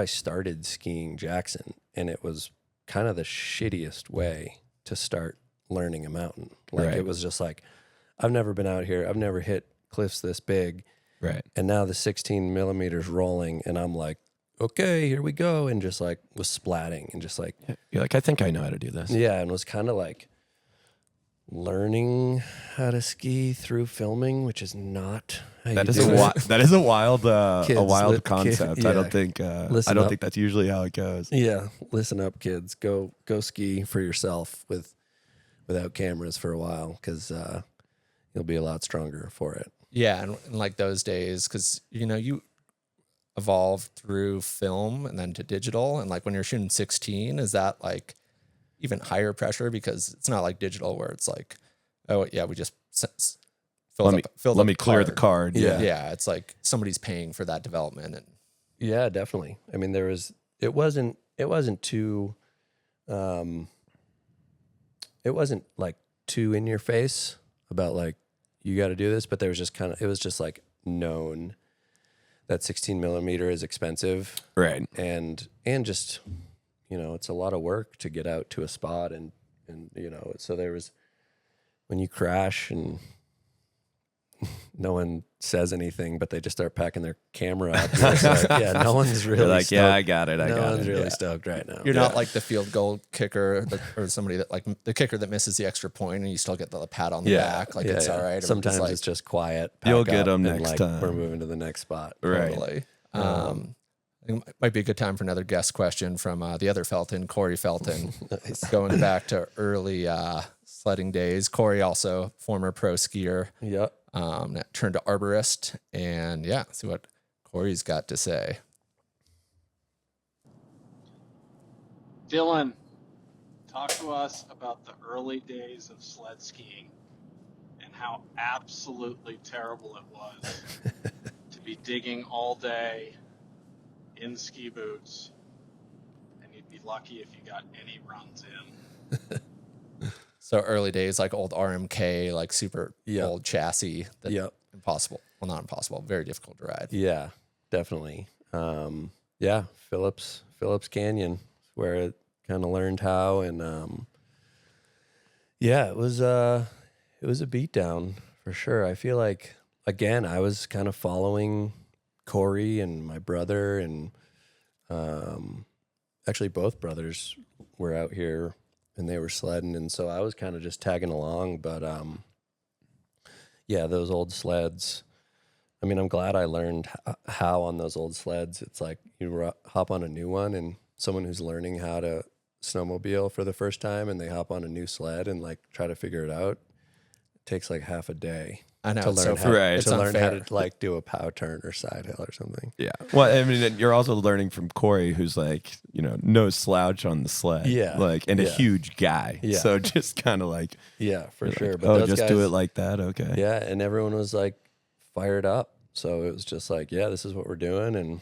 started skiing Jackson. And it was kind of the shittiest way to start learning a mountain. Like it was just like, I've never been out here. I've never hit cliffs this big. Right. And now the 16 millimeters rolling, and I'm like, okay, here we go. And just like was splatting and just like, You're like, I think I know how to do this. yeah. And was kind of like learning how to ski through filming, which is not how That you is do a it. that is a wild Kids, concept. I don't think Listen up. that's usually how it goes. Yeah. Listen up, kids. Go ski for yourself without cameras for a while, because you'll be a lot stronger for it. Yeah, and like those days, because you evolved through film and then to digital, and like when you're shooting 16, is that like even higher pressure, because it's not like digital where it's like, oh yeah, we just filled Let me clear the card. Yeah, it's like somebody's paying for that development, and Yeah, definitely. I mean, it wasn't too, it wasn't like too in your face about like, you got to do this, but there was just it was just like known that 16 millimeter is expensive. Right. And just, it's a lot of work to get out to a spot, and so there was, when you crash and no one says anything, but they just start packing their camera up. It's like, yeah, no one's really You're like, stoked. yeah, I got it. No one's really stoked right now. you're not like the field goal kicker or somebody that like the kicker that misses the extra point, and you still get the pat on the back. Like it's all right. Sometimes like, it's just quiet. pack You'll get up, them and, next like, time. We're moving to the next spot. Right. totally. I think it might be a good time for another guest question from the other Felton, Corey Felton. Going back to early sledding days. Corey, also former pro skier. Yep. Turned to arborist, and see what Corey's got to say. Dylan, talk to us about the early days of sled skiing and how absolutely terrible it was to be digging all day in ski boots, and you'd be lucky if you got any runs in. So early days, like old RMK, like super old chassis. That impossible. Well, not impossible. Very difficult to ride. Yeah, definitely. Phillips Canyon, where it kind of learned how, and it was a beatdown for sure. I feel like, again, I was kind of following Corey and my brother, and actually both brothers were out here and they were sledding, and so I was kind of just tagging along. But those old sleds, I mean, I'm glad I learned how on those old sleds. It's like you hop on a new one, and someone who's learning how to snowmobile for the first time, and they hop on a new sled and like try to figure it out, it takes like half a day. I know. to it's learn so how, Right. It's to learn how unfair. to like do a pow turn or side hill or something. Yeah. Well, I mean, you're also learning from Corey, who's like, no slouch on the sled. Yeah. Like, and a Yeah. huge guy. Yeah. So just kind of like, Yeah, for you're sure. like, But oh, those just guys, do it like that. Okay. yeah, and everyone was like fired up. So it was just like, yeah, this is what we're doing, and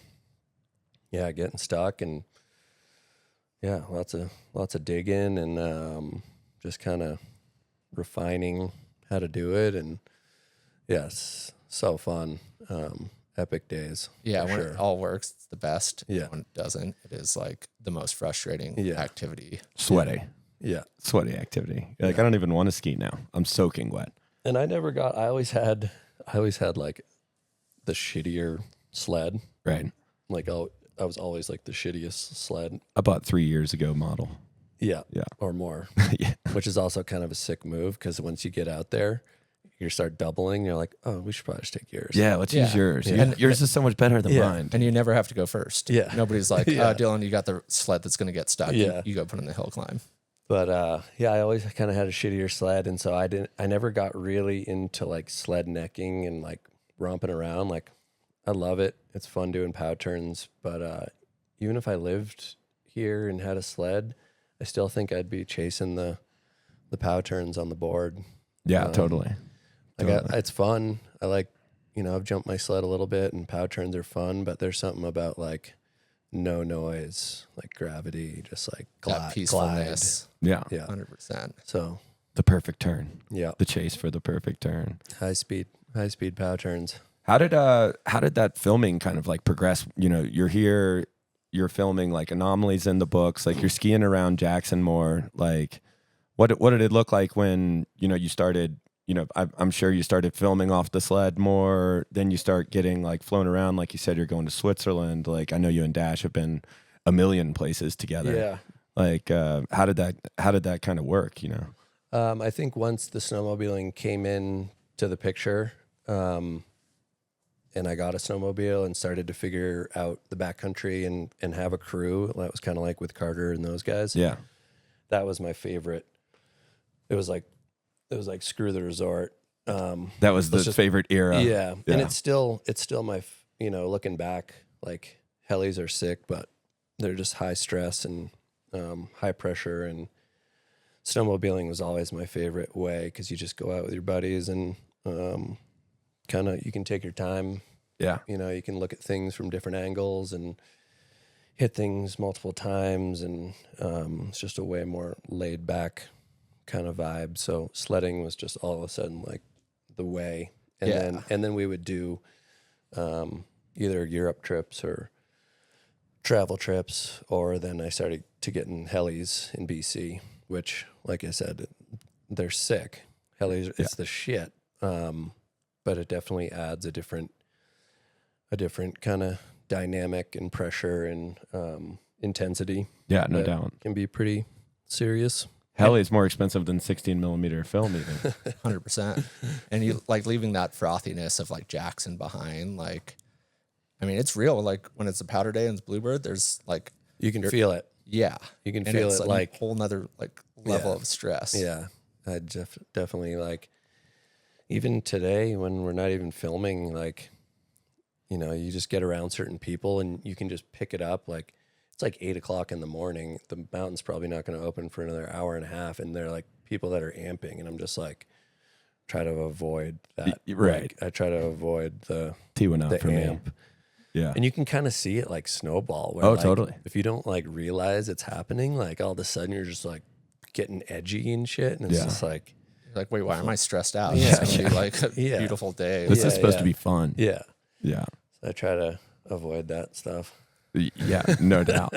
yeah, getting stuck, and yeah, lots of digging, and just kind of refining how to do it, and yes, so fun, epic days. Yeah, for when sure. it all works, it's the best. Yeah. When it doesn't, it is like the most frustrating Yeah. activity. Sweaty. Yeah, Sweaty activity. Like, I don't even want to ski now. I'm soaking wet. and I always had like the shittier sled. Right. Like I was always like the shittiest sled. I bought 3 years ago model. Yeah. Yeah. Or more. Yeah. Which is also kind of a sick move because once you get out there, you start doubling. You're like, oh, we should probably just take yours. Yeah, let's use Yeah. yours. Yeah. And yours is so much better than Yeah. mine. And you never have to go first. Yeah. Nobody's like, Yeah. Dylan, you got the sled that's going to get stuck. Yeah. You go put in the hill climb. But yeah, I always kind of had a shittier sled, and so I never got really into like sled necking and like romping around. Like, I love it. It's fun doing pow turns, but even if I lived here and had a sled, I still think I'd be chasing the pow turns on the board. Yeah, totally. It's fun. I like, I've jumped my sled a little bit, and pow turns are fun, but there's something about like no noise, like gravity, just like That peacefulness. Yeah. Glide. Yeah. 100%. So The perfect turn. yeah, The chase for the perfect turn. high speed pow turns. How did that filming kind of like progress? You're here, you're filming like anomalies in the books, like you're skiing around Jackson more. Like, what did it look like when you started? I'm sure you started filming off the sled more. Then you start getting like flown around. Like you said, you're going to Switzerland. Like, I know you and Dash have been a million places together. Yeah. Like, how did that kind of work? I think once the snowmobiling came in to the picture, and I got a snowmobile and started to figure out the backcountry and have a crew. That was kind of like with Carter and those guys. Yeah. That was my favorite. It was like screw the resort. That was the favorite era. Yeah. And it's still my, looking back, like helis are sick, but they're just high stress and high pressure, and snowmobiling was always my favorite way because you just go out with your buddies and kind of you can take your time. Yeah. You can look at things from different angles and hit things multiple times, and it's just a way more laid back kind of vibe. So sledding was just all of a sudden like the way, and then we would do either Europe trips or travel trips, or then I started to get in helis in BC, which, like I said, they're sick. Helis, it's the shit. But it definitely adds a different kind of dynamic and pressure and intensity. Yeah, no that doubt. Can be pretty serious. Heli is more expensive than 16 millimeter film, even. 100%. And you like leaving that frothiness of like Jackson behind. Like, I mean, it's real. Like when it's a powder day and it's Bluebird, there's like, You can feel it. yeah. You can And feel it's it a like whole nother like level Yeah. of stress. Yeah, I definitely like. Even today, when we're not even filming, like, you just get around certain people and you can just pick it up. Like, it's like 8 o'clock in the morning. The mountain's probably not going to open for another hour and a half, and they're like people that are amping, and I'm just like, try to avoid that. Right. Like, I try to avoid the T went out for amp. me. Yeah. And you can kind of see it like snowball. Where, Oh, like, totally. If you don't like realize it's happening, like all of a sudden you're just like getting edgy and shit, and it's Yeah. just like, You're like, wait, why am I stressed out? Yeah. It's gonna be like a Yeah. beautiful day. This Yeah, is supposed yeah. to be fun. yeah. Yeah. So I try to avoid that stuff. Yeah, no doubt.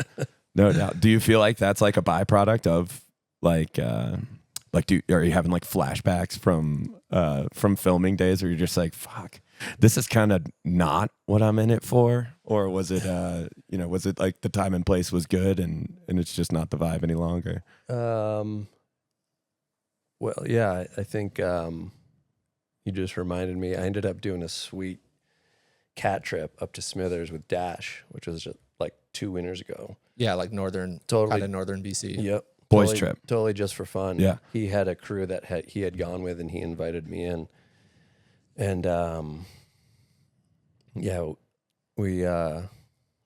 No doubt. Do you feel like that's like a byproduct of like are you having like flashbacks from filming days where you're just like, fuck, this is kind of not what I'm in it for? Or was it was it like the time and place was good and it's just not the vibe any longer? Well, yeah, I think you just reminded me. I ended up doing a sweet cat trip up to Smithers with Dash, which was just like 2 winters ago. Yeah, like northern, Totally. kind of northern BC. Yep. Boys Totally- trip. Totally just for fun. Yeah. He had a crew that he had gone with, and he invited me in. And yeah, we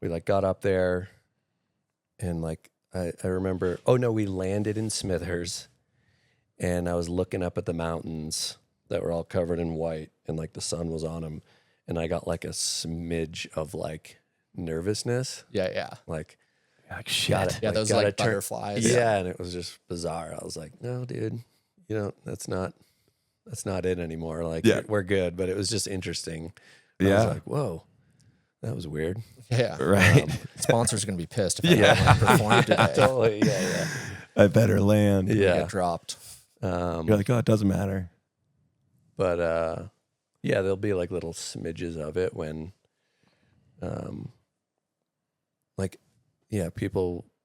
like got up there, and like I remember, oh no, we landed in Smithers, and I was looking up at the mountains that were all covered in white, and like the sun was on them, and I got like a smidge of like nervousness, Yeah. like Like shit. Yeah, like, those gotta like turn- butterflies. yeah, and it was just bizarre. I was like, no, dude, that's not it anymore. Like, Yeah. we're good. But it was just interesting. I Yeah. was like, whoa, that was weird. Yeah. Right. Sponsors are going to be pissed if I don't like perform today. Totally. Yeah. I better land. Yeah. Get dropped. You're like, oh, it doesn't matter. But yeah, there'll be like little smidges of it when, like, yeah,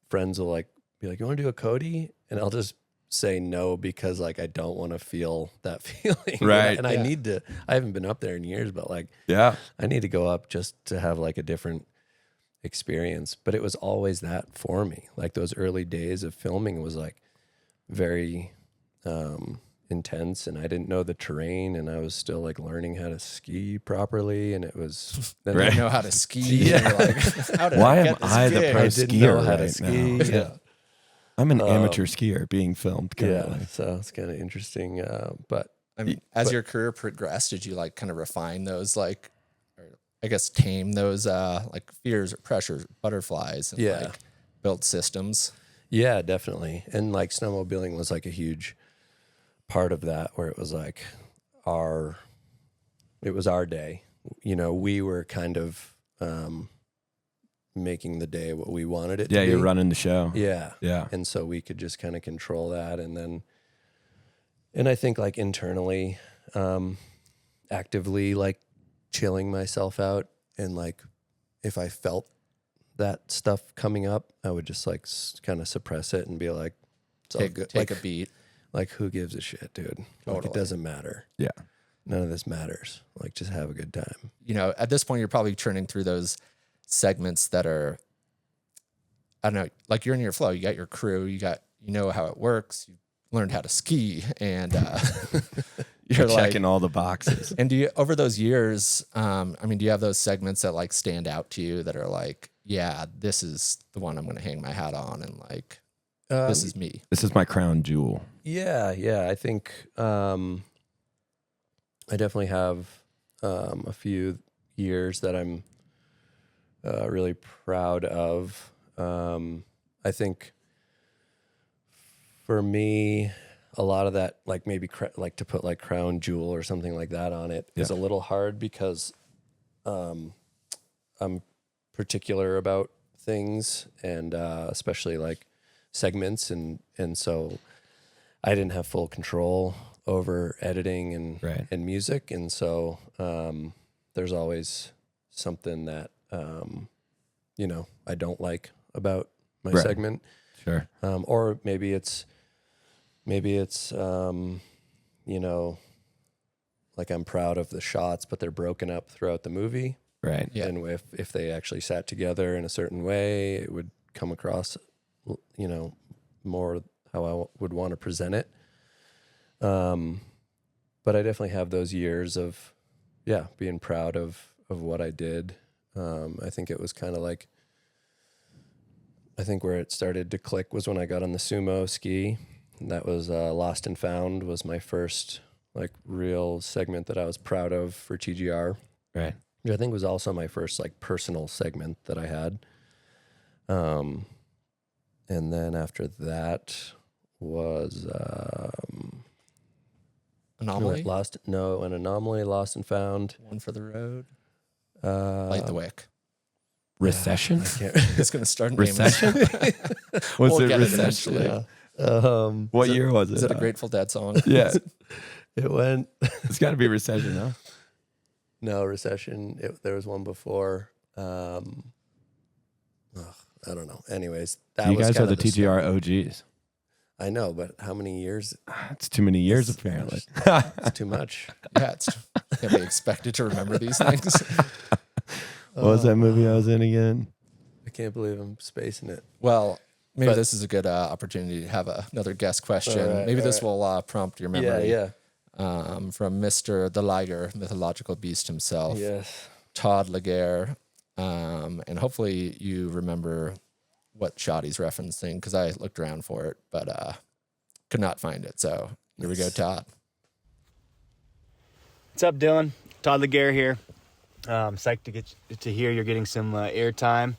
friends will like be like, you want to do a Cody? And I'll just say no because like I don't want to feel that feeling. Right. And I need to. I haven't been up there in years, but like Yeah. I need to go up just to have like a different experience. But it was always that for me. Like those early days of filming was like very intense, and I didn't know the terrain, and I was still like learning how to ski properly, and it was Then Right. you know how to ski. Yeah. You're like, how did Why I am get this I the gig? pro I didn't skier know how to right ski. now? Yeah. I'm an amateur skier being filmed currently. Yeah, so it's kind of interesting. But I mean, as your career progressed, did you like kind of refine those, like, or I guess tame those like fears or pressures, butterflies, and Yeah. like build systems? yeah, definitely. And like snowmobiling was like a huge part of that, where it was like it was our day. We were kind of making the day what we wanted it Yeah, to be. you're running the show. Yeah. Yeah. And so we could just kind of control that. And I think like internally, actively like chilling myself out, and like if I felt that stuff coming up, I would just like kind of suppress it and be like, it's all good. Take Like, a beat. like who gives a shit, dude? Like Totally. it doesn't matter. Yeah. None of this matters. Like just have a good time. At this point, you're probably churning through those segments that are, I don't know, like you're in your flow. You got your crew. You know how it works. You learned how to ski, and you're like checking all the boxes. And do you, over those years, do you have those segments that like stand out to you that are like, yeah, this is the one I'm going to hang my hat on, and like, this is me. This is my crown jewel. Yeah. I think I definitely have a few years that I'm really proud of. I think for me, a lot of that, like maybe like to put like crown jewel or something like that on it is a little hard because I'm particular about things, and especially like segments, and so I didn't have full control over editing and music, and so there's always something that I don't like about my segment. Sure. Or maybe it's like I'm proud of the shots, but they're broken up throughout the movie. Right. Yeah. And if they actually sat together in a certain way, it would come across, more how I would want to present it. But I definitely have those years of, being proud of what I did. I think it was kind of like, I think where it started to click was when I got on the sumo ski. And that was Lost and Found was my first like real segment that I was proud of for TGR. Right. Which I think was also my first like personal segment that I had. And then after that was Anomaly. An Anomaly, Lost and Found. One for the road. Uh, Light the wick. Recession? It's going to start naming. Recession? Was We'll it get it recession? eventually. Yeah. What year was it? Is it a Grateful Dead song? Yeah. It went. It's got to be recession, huh? No, Recession. There was one before. I don't know. Anyways, that You was guys are kind the of TGR OGs. I know, but how many years? It's too many years, apparently. It's too much. Yeah, can't be expected to remember these things. What was that movie I was in again? I can't believe I'm spacing it. Well, maybe But- this is a good opportunity to have another guest question. All right, Maybe all this will prompt your memory. Yeah. from Mr. the Liger, mythological beast himself, Yes. Todd Laguerre. And hopefully you remember what shot he's referencing, because I looked around for it, but could not find it. So here we go, Todd. What's up, Dylan? Todd Laguerre here. Psyched to hear you're getting some airtime.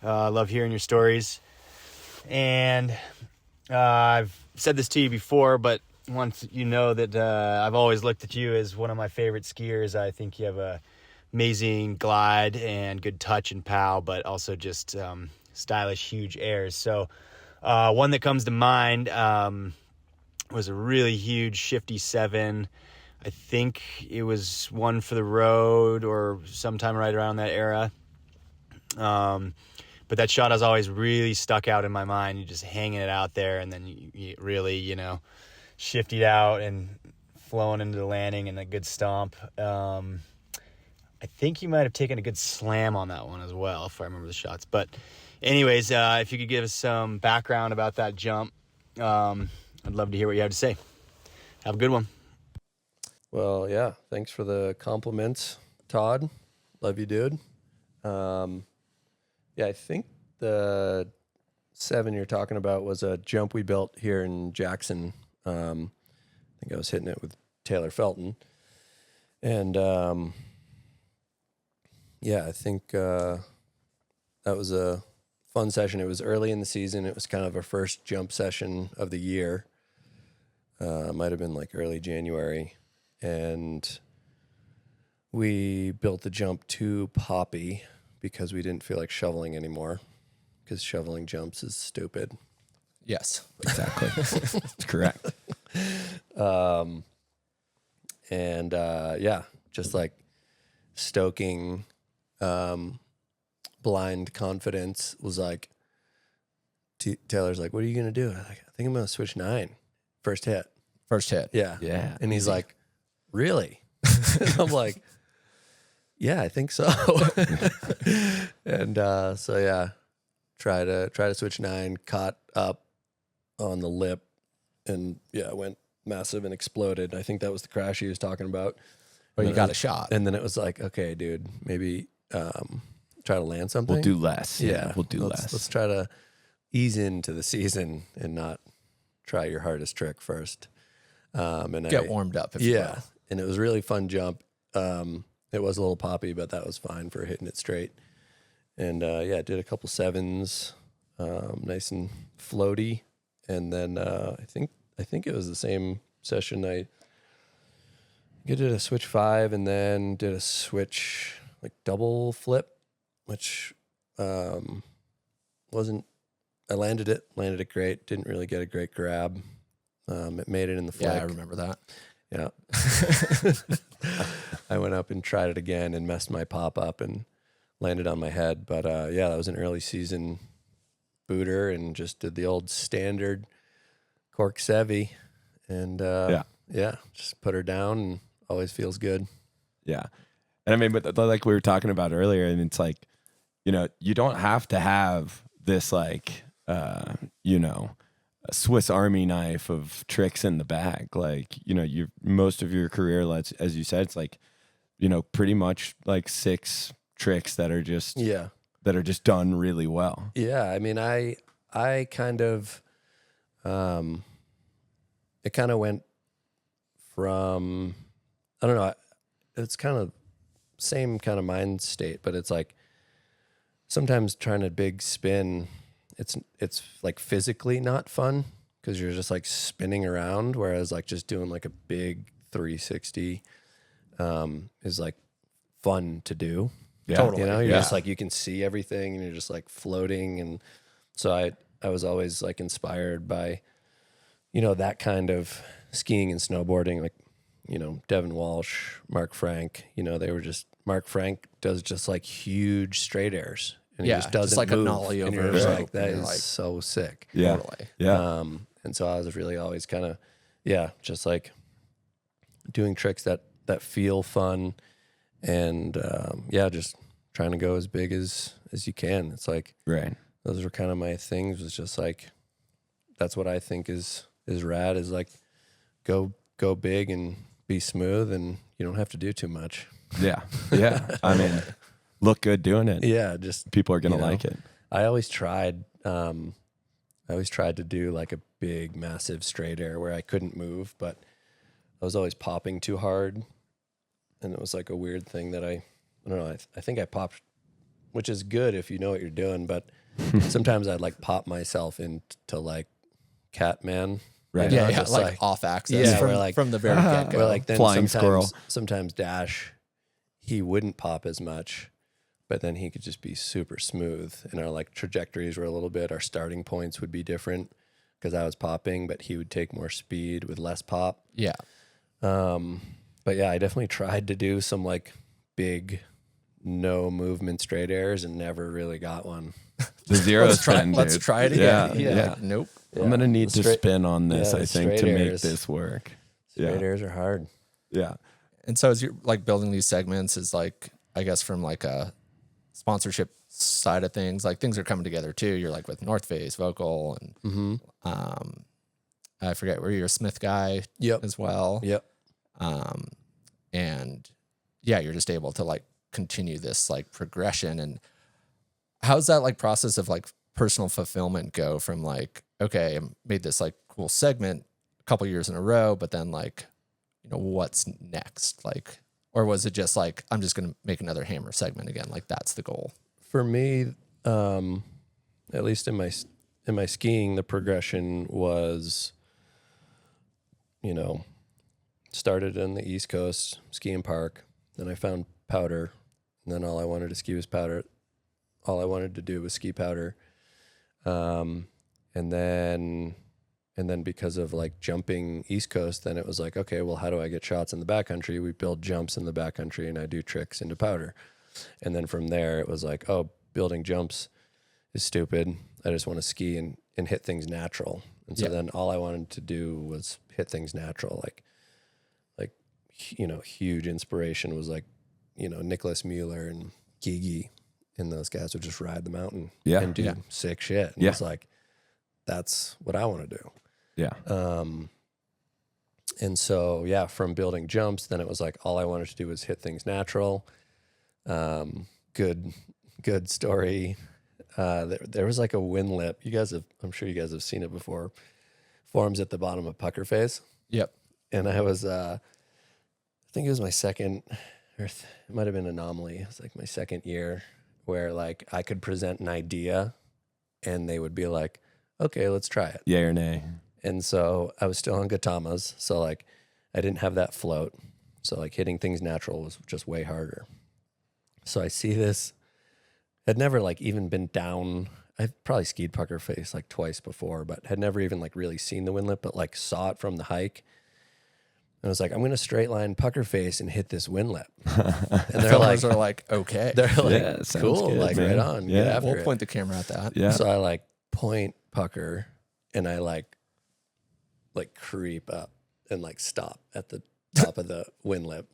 Love hearing your stories. And I've said this to you before, but once you know that I've always looked at you as one of my favorite skiers. I think you have a amazing glide and good touch and pow, but also just stylish, huge airs. So one that comes to mind was a really huge shifty 7. I think it was one for the road or sometime right around that era. But that shot has always really stuck out in my mind. You're just hanging it out there, and then you really, shifted out and flowing into the landing and a good stomp. I think you might have taken a good slam on that one as well, if I remember the shots. But anyways, if you could give us some background about that jump, I'd love to hear what you have to say. Have a good one. Well, yeah. Thanks for the compliments, Todd. Love you, dude. Yeah, I think the 7 you're talking about was a jump we built here in Jackson. I think I was hitting it with Taylor Felton. And yeah, I think that was a fun session. It was early in the season. It was kind of our first jump session of the year. Might have been like early January. And we built the jump to Poppy because we didn't feel like shoveling anymore, because shoveling jumps is stupid. Yes. Exactly. That's correct. And yeah, just like stoking blind confidence was like, Taylor's like, what are you going to do? I'm like, I think I'm going to switch 9. First hit. First hit. Yeah. Yeah. And he's like, really? And I'm like, yeah, I think so. And so yeah, try to switch 9, caught up on the lip, and yeah, went massive and exploded. I think that was the crash he was talking about. But you And got then- a shot. And then it was like, okay, dude, maybe try to land something. We'll do less. Yeah, We'll do let's, less. Let's try to ease into the season and not try your hardest trick first. And Get warmed up, if you yeah, will. and it was a really fun jump. It was a little poppy, but that was fine for hitting it straight. And yeah, did a couple 7s, nice and floaty. And then I think it was the same session. I did a switch 5 and then did a switch like double flip, which wasn't. I landed it great. Didn't really get a great grab. It made it in the flick. Yeah, I remember that. Yeah. I went up and tried it again and messed my pop up and landed on my head. But yeah, that was an early season booter and just did the old standard cork sevy. And yeah, just put her down and always feels good. Yeah. And I mean, but like we were talking about earlier, and it's like, you don't have to have this like, a Swiss Army knife of tricks in the bag. Like, most of your career, as you said, it's like, pretty much like 6 tricks that are just done really well. Yeah. I mean, I kind of, it kind of went from, I don't know, it's kind of same kind of mind state, but it's like sometimes trying to big spin, it's like physically not fun because you're just like spinning around, whereas like just doing like a big 360 is like fun to do. Yeah. Totally. You're Yeah. just like, you can see everything and you're just like floating. And so I was always like inspired by, that kind of skiing and snowboarding, like, Devin Walsh, Mark Frank, they were just, Mark Frank does just like huge straight airs. And he Yeah, just doesn't just like a move. nollie And over you're just a like, rope, that and you're is like- so sick. Yeah. Totally. Yeah. And so I was really always kind of, just like doing tricks that feel fun and, just trying to go as big as you can. It's like, Right. those were kind of my things, was just like, that's what I think is rad, is like go big and be smooth and you don't have to do too much. Yeah. I mean, look good doing it. Yeah, just People are gonna you know, like it. I always tried to do like a big, massive straight air where I couldn't move, but I was always popping too hard, and it was like a weird thing that I don't know. I think I popped, which is good if you know what you're doing, but sometimes I'd like pop myself into like Catman. Right. You know, Yeah, just like off axis yeah, from, we're like- from the very get Or go. like then Flying sometimes, squirrel. sometimes Dash, he wouldn't pop as much, but then he could just be super smooth. And our like trajectories were a little bit, our starting points would be different because I was popping, but he would take more speed with less pop. Yeah. But yeah, I definitely tried to do some like big, no movement straight airs and never really got one. The 0 Let's try, spin, let's dude. try it Yeah, again. yeah. Like, nope. I'm gonna need The to straight- spin on this, yeah, I the think, to straight make airs. this work. Straight airs are hard. Yeah. And so as you're like building these segments is like, I guess from like a sponsorship side of things, like things are coming together too. You're like with North Face, Vocal, and I forget, were you a Smith guy Yep. as well? Yep. And yeah, you're just able to like continue this like progression. And how's that like process of like personal fulfillment go from like, okay, I made this like cool segment a couple years in a row, but then like, you know, what's next? Like, or was it just like, I'm just going to make another hammer segment again? Like that's the goal. For me, at least in my skiing, the progression was, you know, started in the East Coast skiing park. Then I found powder, and then all I wanted to ski was powder. All I wanted to do was ski powder, and then because of like jumping East Coast, then it was like, okay, well, how do I get shots in the backcountry? We build jumps in the backcountry, and I do tricks into powder. And then from there, it was like, oh, building jumps is stupid. I just want to ski and hit things natural. And so Yeah. then all I wanted to do was hit things natural. Like, you know, huge inspiration was like, you know, Nicholas Mueller and Gigi, and those guys would just ride the mountain Yeah. and do Yeah. sick shit. And Yeah. it's like, that's what I want to do. Yeah. And so, yeah, from building jumps, then it was like all I wanted to do was hit things natural. Good story. There was like a wind lip. I'm sure you guys have seen it before. Forms at the bottom of pucker face. Yep. And I was, I think it was my second, it might have been Anomaly. It was like my second year where like I could present an idea and they would be like, okay, let's try it. Yay or nay? And so I was still on Gatamas. So like I didn't have that float. So like hitting things natural was just way harder. So I see this, had never like even been down. I've probably skied pucker face like twice before, but had never even like really seen the windlip, but like saw it from the hike. And I was like, I'm going to straight line pucker face and hit this windlip. And they're like, Filmers are like, okay, they're like, Yeah, sounds cool, good, like man. right on, Yeah. get after we'll it. point the camera at that. Yeah. So I like point pucker and I like creep up and like stop at the top of the windlip.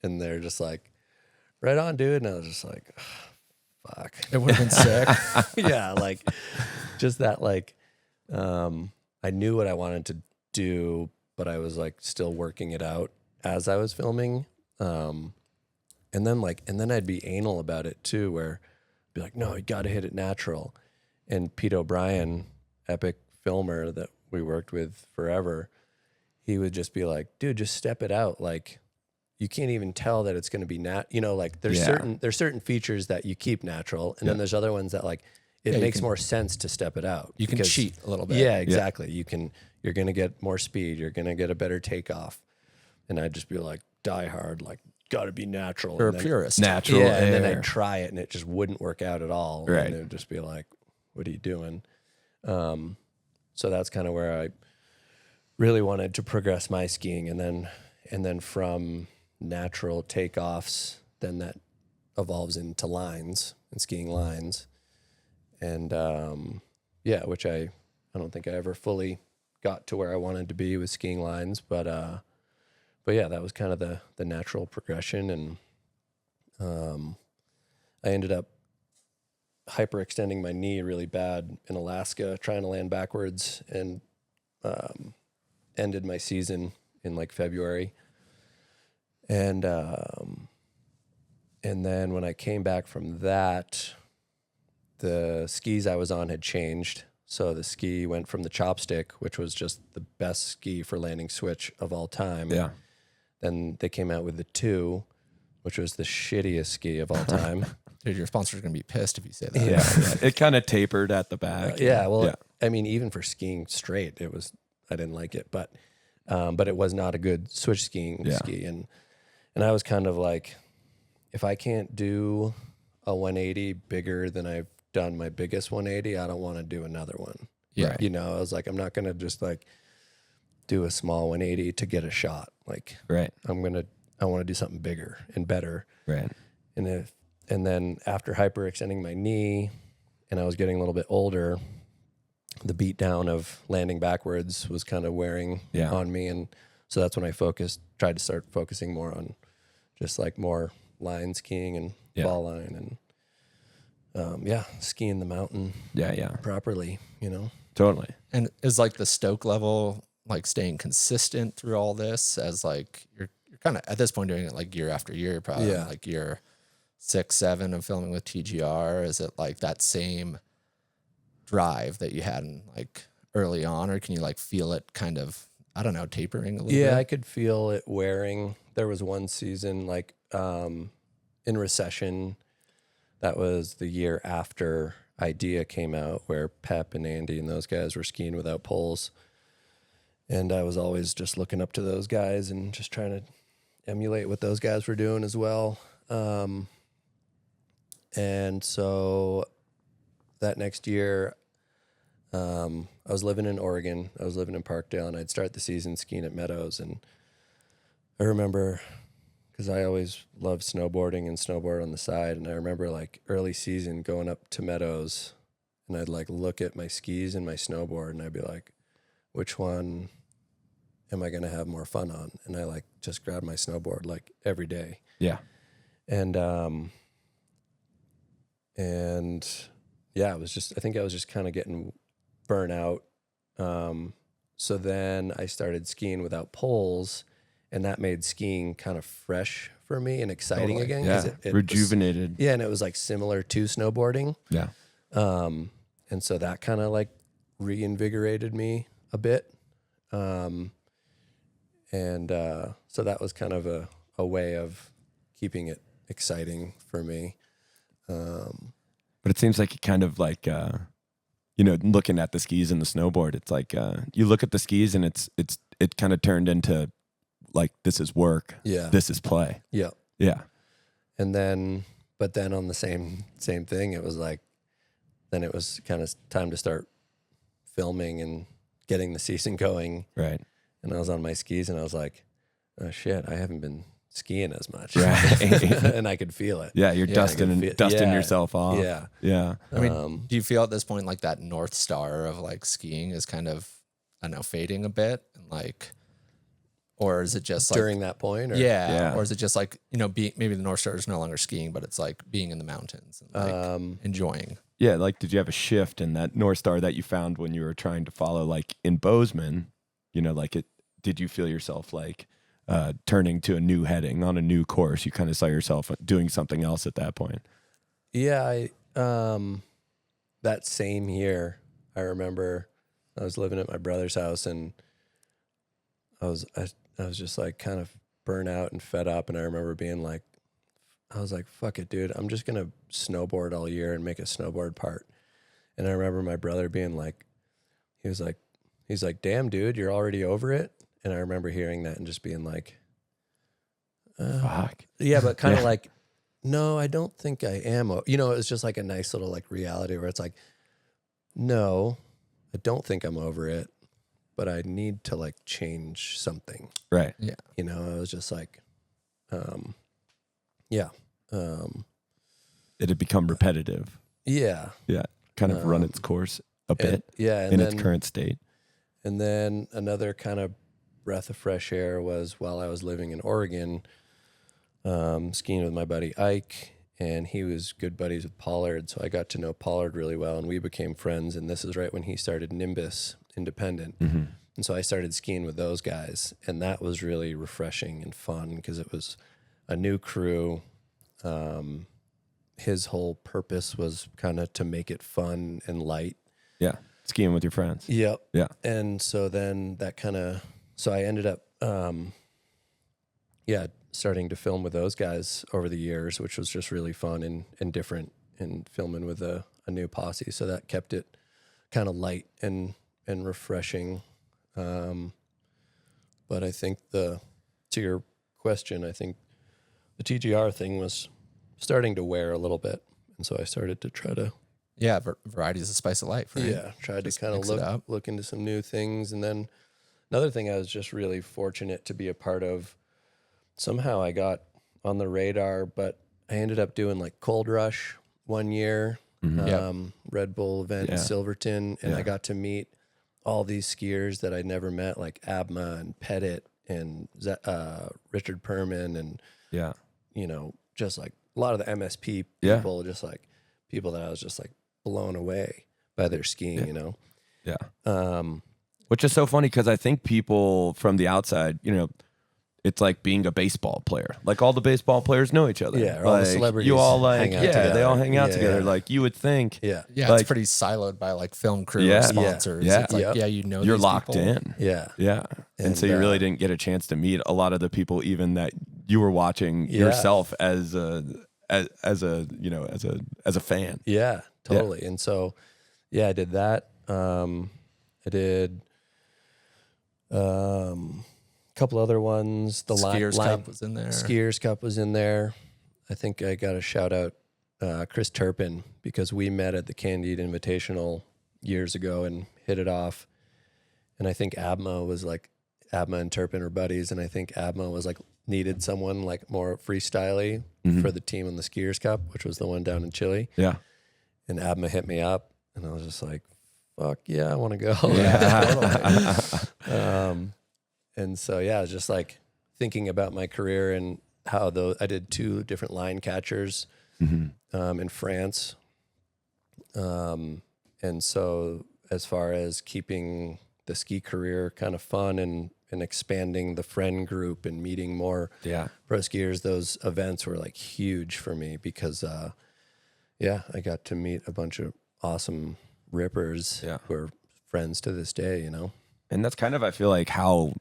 And they're just like, right on, dude. And I was just like, fuck. It would have been sick. Yeah, like just that like I knew what I wanted to do, but I was like still working it out as I was filming. And then I'd be anal about it too, where I'd be like, no, you gotta hit it natural. And Pete O'Brien, epic filmer that we worked with forever, he would just be like, dude, just step it out. Like you can't even tell that it's going to be like there's certain features that you keep natural. And then there's other ones that like, it makes more sense to step it out. You can because- cheat a little bit. Yeah, exactly. You're going to get more speed. You're going to get a better takeoff. And I'd just be like, die hard, like, got to be natural. You're a And then- purist. Natural yeah, and then air. I'd try it and it just wouldn't work out at all. Right. And it would just be like, what are you doing? So that's kind of where I really wanted to progress my skiing. And then from natural takeoffs, then that evolves into lines and skiing lines. And yeah, which I don't think I ever fully got to where I wanted to be with skiing lines, but yeah, that was kind of the natural progression. And I ended up hyperextending my knee really bad in Alaska, trying to land backwards, and ended my season in like February. And then when I came back from that, the skis I was on had changed. So the ski went from the chopstick, which was just the best ski for landing switch of all time. Yeah. Then they came out with the 2, which was the shittiest ski of all time. Dude, your sponsor's going to be pissed if you say that. Yeah. It kind of tapered at the back. Well, I mean, even for skiing straight, I didn't like it, but it was not a good switch skiing ski. And I was kind of like, if I can't do a 180 bigger than I've done my biggest 180, I don't want to do another one. Yeah. You know, I was like, I'm not going to just like do a small 180 to get a shot. Like, Right. I want to do something bigger and better. Right. And then after hyperextending my knee and I was getting a little bit older, the beat down of landing backwards was kind of wearing on me. And so that's when I tried to start focusing more on just like more line skiing and ball line and, skiing the mountain properly, you know? Totally. And is like the stoke level like staying consistent through all this, as like you're kind of at this point doing it like year after year, probably like year 6, 7 of filming with TGR? Is it like that same drive that you had in like early on, or can you like feel it kind of, I don't know, tapering a little bit? Yeah, I could feel it wearing. There was one season like in recession, that was the year after Idea came out, where Pep and Andy and those guys were skiing without poles. And I was always just looking up to those guys and just trying to emulate what those guys were doing as well. And so that next year, I was living in Oregon. I was living in Parkdale, and I'd start the season skiing at Meadows. And I remember, because I always loved snowboarding and snowboard on the side, and I remember like early season going up to Meadows, and I'd like look at my skis and my snowboard, and I'd be like, which one am I going to have more fun on? And I like just grabbed my snowboard like every day. Yeah. And yeah, I think I was just kind of getting burnt out. So then I started skiing without poles, and that made skiing kind of fresh for me and exciting again. Yeah. 'Cause it Rejuvenated. was, and it was like similar to snowboarding. Yeah. And so that kind of like reinvigorated me a bit. So that was kind of a way of keeping it exciting for me. But it seems like it kind of like, looking at the skis and the snowboard, it's like you look at the skis and it kind of turned into like, this is work. Yeah. This is play. Yeah. Yeah. And then, but then on the same thing, it was like, then it was kind of time to start filming and getting the season going. Right. And I was on my skis and I was like, oh shit, I haven't been skiing as much. Right. And I could feel it. Yeah. You're dusting yourself off. Yeah. Yeah. I mean, do you feel at this point like that North Star of like skiing is kind of, I don't know, fading a bit, and like, or is it just like during that point? Or? Yeah. Or is it just like, maybe the North Star is no longer skiing, but it's like being in the mountains and like enjoying. Yeah. Like, did you have a shift in that North Star that you found when you were trying to follow, like in Bozeman, did you feel yourself like turning to a new heading on a new course? You kind of saw yourself doing something else at that point. Yeah. That same year, I remember I was living at my brother's house, and I was just like kind of burnt out and fed up. And I remember being like, I was like, fuck it, dude. I'm just going to snowboard all year and make a snowboard part. And I remember my brother being like, he's like, damn, dude, you're already over it. And I remember hearing that and just being like, fuck. Yeah, but kind of like, no, I don't think I am. It was just like a nice little like reality where it's like, no, I don't think I'm over it, but I need to like change something. Right. Yeah. I was just like, It had become repetitive. yeah. Yeah. Kind of run its course a bit And in then, its current state. And then another kind of breath of fresh air was while I was living in Oregon, skiing with my buddy Ike, and he was good buddies with Pollard. So I got to know Pollard really well, and we became friends. And this is right when he started Nimbus Independent. Mm-hmm. And so I started skiing with those guys, and that was really refreshing and fun because it was a new crew. His whole purpose was kind of to make it fun and light. Yeah. Skiing with your friends. Yep. Yeah. And so then so I ended up, starting to film with those guys over the years, which was just really fun and different, and filming with a new posse. So that kept it kind of light and refreshing. But I think to your question, I think the TGR thing was starting to wear a little bit. And so I started to try to, Yeah, variety is the spice of life, right? tried Just to kind mix of it up. look into some new things. And then another thing I was just really fortunate to be a part of, somehow I got on the radar, but I ended up doing like Cold Rush one year, Red Bull event in Silverton, and I got to meet all these skiers that I'd never met, like Abma and Pettit and Richard Perman, and just like a lot of the MSP people, just like people that I was just like blown away by their skiing, you know? Yeah. Which is so funny because I think people from the outside, it's like being a baseball player. Like all the baseball players know each other. Yeah, or like, all the celebrities you all like, hang out together. they all hang out Yeah, together. yeah. Like you would think, Yeah. Yeah, Like- it's pretty siloed by like film crew Yeah. or sponsors. Yeah. It's like, Yep. you know, you're these locked people. in. Yeah. Yeah. And And, so you really didn't get a chance to meet a lot of the people even that you were watching yourself as a fan. Yeah, totally. And so, I did that. I did a couple other ones. The Skiers Cup was in there. Skiers Cup was in there. I think I got to shout out Chris Turpin because we met at the Candide Invitational years ago and hit it off. And I think Abma and Turpin are buddies. And I think Abma was like needed someone like more freestyle-y for the team in the Skiers Cup, which was the one down in Chile. Yeah. And Abma hit me up, and I was just like, fuck yeah, I want to go. And so, I was just like thinking about my career and how I did 2 different line catchers in France. And so as far as keeping the ski career kind of fun and expanding the friend group and meeting more pro skiers, those events were like huge for me because, I got to meet a bunch of awesome rippers who are friends to this day, And that's kind of, I feel like, how,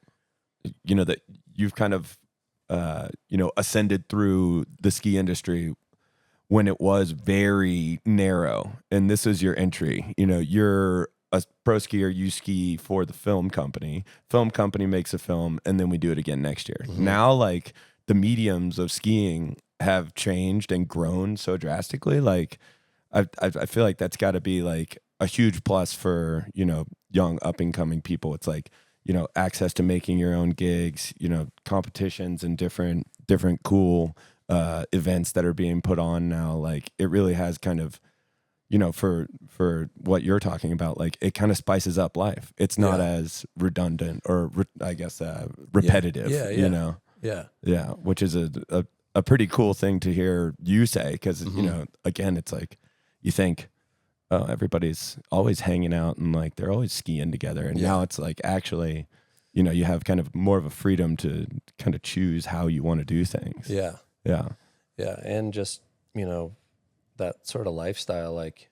that you've kind of, ascended through the ski industry when it was very narrow. And this is your entry. You're a pro skier, you ski for the film company. Film company makes a film, and then we do it again next year. Now, like, the mediums of skiing have changed and grown so drastically. Like, I feel like that's got to be like a huge plus for, young up and coming people. It's like, access to making your own gigs, competitions and different cool events that are being put on now. Like it really has kind of, for what you're talking about, like it kind of spices up life. It's not as redundant or repetitive, Yeah. Which is a pretty cool thing to hear you say. Cause again, it's like, you think, oh, everybody's always hanging out and like they're always skiing together. And now it's like actually, you have kind of more of a freedom to kind of choose how you want to do things. Yeah. Yeah. Yeah. And just, that sort of lifestyle, like,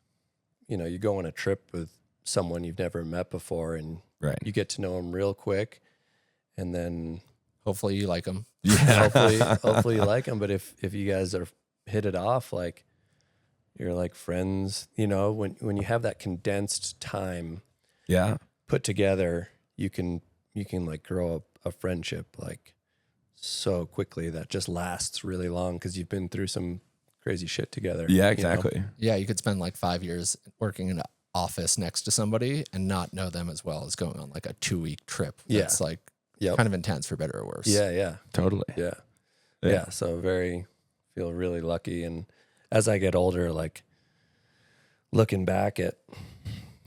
you go on a trip with someone you've never met before and you get to know them real quick. And then Hopefully you like them. hopefully you like them. But if you guys hit it off, like, you're like friends, when you have that condensed time put together, you can like grow a friendship like so quickly that just lasts really long because you've been through some crazy shit together. Yeah, exactly. Yeah, you could spend like 5 years working in an office next to somebody and not know them as well as going on like a 2-week trip. That's like kind of intense for better or worse. Yeah. Totally. Yeah. So feel really lucky. And as I get older, like looking back at,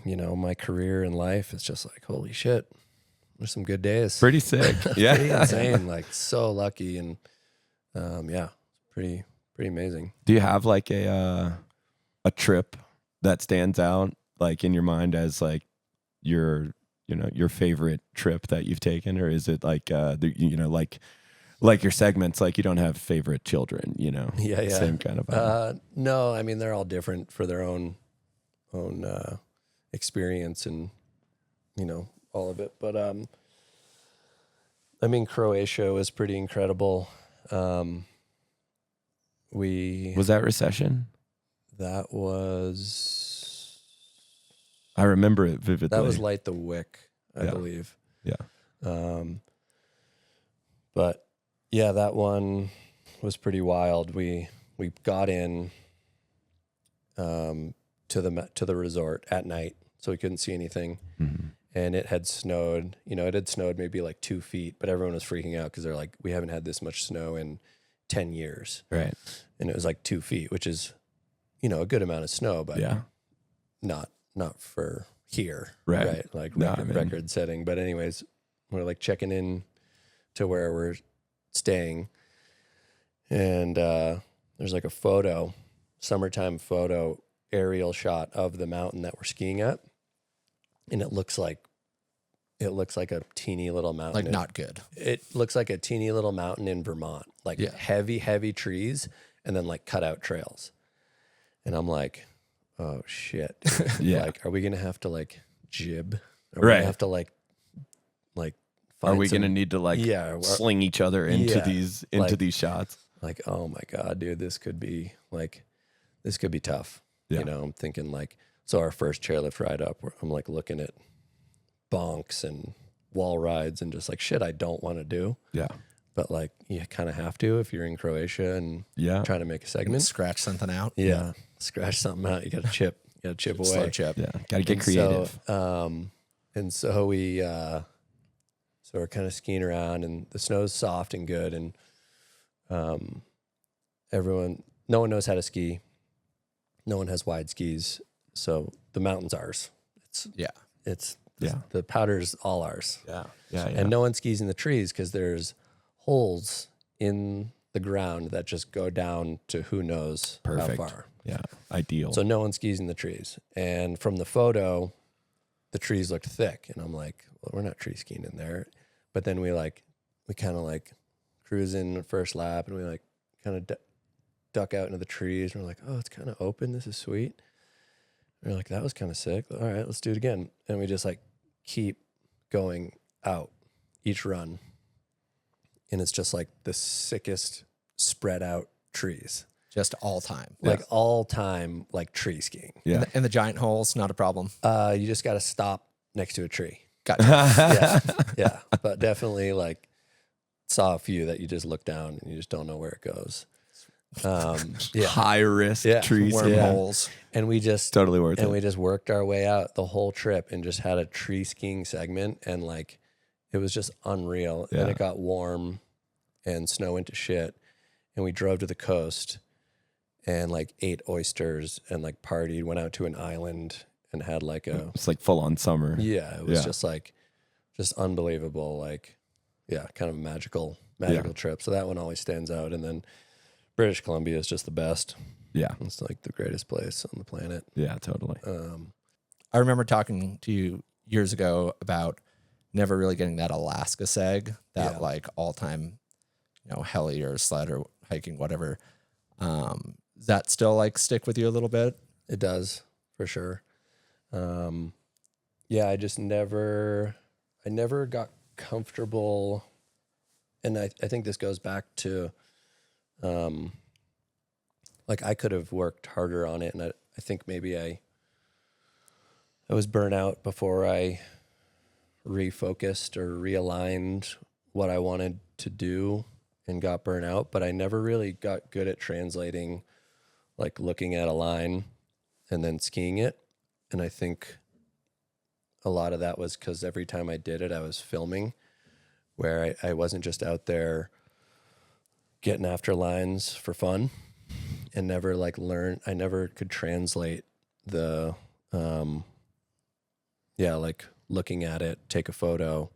my career and life, it's just like, holy shit, there's some good days. Pretty sick. Yeah. Pretty insane. Like so lucky. And pretty amazing. Do you have like a trip that stands out like in your mind as like your your favorite trip that you've taken, or is it like like your segments, like you don't have favorite children, Yeah. same kind of vibe. No, I mean, they're all different for their own experience and, all of it. But, I mean, Croatia was pretty incredible. Was that recession? That was, I remember it vividly. that was Light the Wick, I Yeah. believe. Yeah. But yeah, that one was pretty wild. We got in to the resort at night, so we couldn't see anything. Mm-hmm. And it had snowed. It had snowed maybe like 2 feet, but everyone was freaking out because they're like, we haven't had this much snow in 10 years. Right. And it was like 2 feet, which is, a good amount of snow, but Yeah. not for here. Right. Like No, I mean- record setting. But anyways, we're like checking in to where we're staying. And there's like a summertime photo, aerial shot of the mountain that we're skiing at. And it looks like a teeny little mountain. Like not good. It looks like a teeny little mountain in Vermont, like Yeah. heavy trees and then like cut out trails. And I'm like, oh shit. Yeah. Like, are we going to have to like jib? Are we Right. going to have to like Are find we going to some- need to like Yeah, sling each other into Yeah, these like- these shots? like, oh my God, dude, this could be tough. Yeah. I'm thinking like, so our first chairlift ride up, I'm like looking at bonks and wall rides and just like shit I don't want to do. Yeah. But like you kind of have to if you're in Croatia and Yeah. trying to make a And segment. scratch something out. Yeah. Scratch something out. You got to chip. You got to chip away. Slow chip. Yeah. Got to get And creative. And so we, so we're kind of skiing around and the snow's soft and good. And no one knows how to ski. No one has wide skis. So the mountain's ours. It's Yeah. the powder's all ours. Yeah. Yeah. And no one skis in the trees because there's holes in the ground that just go down to who knows Perfect. how far. Yeah. Ideal. So no one skis in the trees. And from the photo, the trees looked thick. And I'm like, well, we're not tree skiing in there. But then we kind of like cruise in the first lap and we like kind of duck out into the trees. And we're like, oh, it's kind of open. This is sweet. And we're like, that was kind of sick. All right, let's do it again. And we just like keep going out each run. And it's just like the sickest spread out trees. Just all time. Like all time, like tree skiing. yeah. And the giant holes, not a problem. You just got to stop next to a tree. Gotcha. Yeah. But definitely like saw a few that you just look down and you just don't know where it goes. Yeah. High risk Yeah. trees. Wormholes. And we just Totally worth it. we just worked our way out the whole trip and just had a tree skiing segment and like it was just unreal. Yeah. And it got warm and snow into shit. And we drove to the coast and like ate oysters and like partied, went out to an island and had like a It's like full on summer. yeah, it was Yeah. just like just unbelievable, like yeah, kind of a magical trip. So that one always stands out. And then British Columbia is just the best. Yeah. It's like the greatest place on the planet. Yeah. Totally. I remember talking to you years ago about never really getting that Alaska seg, that Yeah. like all time, heli or sled or hiking, whatever. Does that still like stick with you a little bit? It does, for sure. Yeah, I never got comfortable. And I think this goes back to, like I could have worked harder on it. And I think maybe I was burnt out before I refocused or realigned what I wanted to do and got burnt out. But I never really got good at translating, like looking at a line and then skiing it. And I think a lot of that was because every time I did it, I was filming, where I wasn't just out there getting after lines for fun and never like I never could translate the, like looking at it, take a photo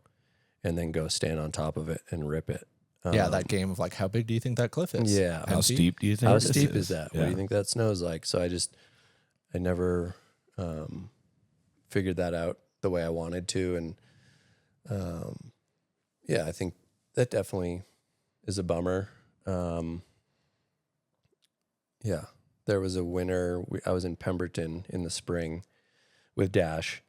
and then go stand on top of it and rip it. Yeah, that game of like, how big do you think that cliff is? Yeah. How steep do you think? How this steep is that? Yeah. What do you think that snow's like? So I never figured that out the way I wanted to. And Yeah, I think that definitely is a bummer. Yeah, there was a winter. I was in Pemberton in the spring with Dash,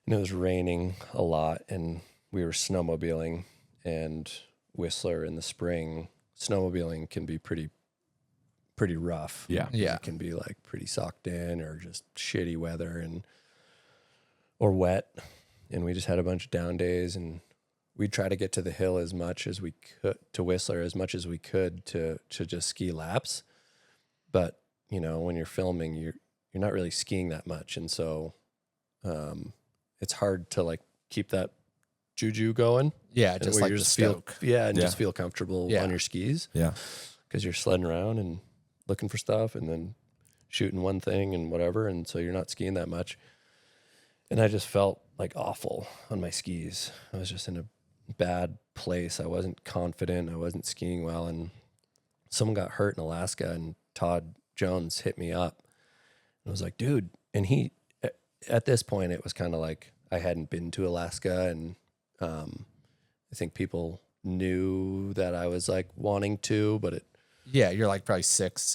and it was raining a lot, and we were snowmobiling. And Whistler in the spring, snowmobiling can be pretty rough. Yeah. Yeah. It can be like pretty socked in or just shitty weather or wet. And we just had a bunch of down days, and we'd try to get to the hill as much as we could, to Whistler as much as we could to just ski laps. But, you know, when you're filming, you're not really skiing that much. And so it's hard to like keep that juju going. Yeah, just where like you the feel, stoke. just feel comfortable Yeah. on your skis. Yeah. Because you're sledding around and looking for stuff and then shooting one thing and whatever. And so you're not skiing that much. And I just felt like awful on my skis. I was just in a bad place. I wasn't confident. I wasn't skiing well. And someone got hurt in Alaska, and Todd Jones hit me up. And I was like, dude. And he, at this point, it was kind of like I hadn't been to Alaska. And I think people knew that I was like wanting to, but Yeah, you're like probably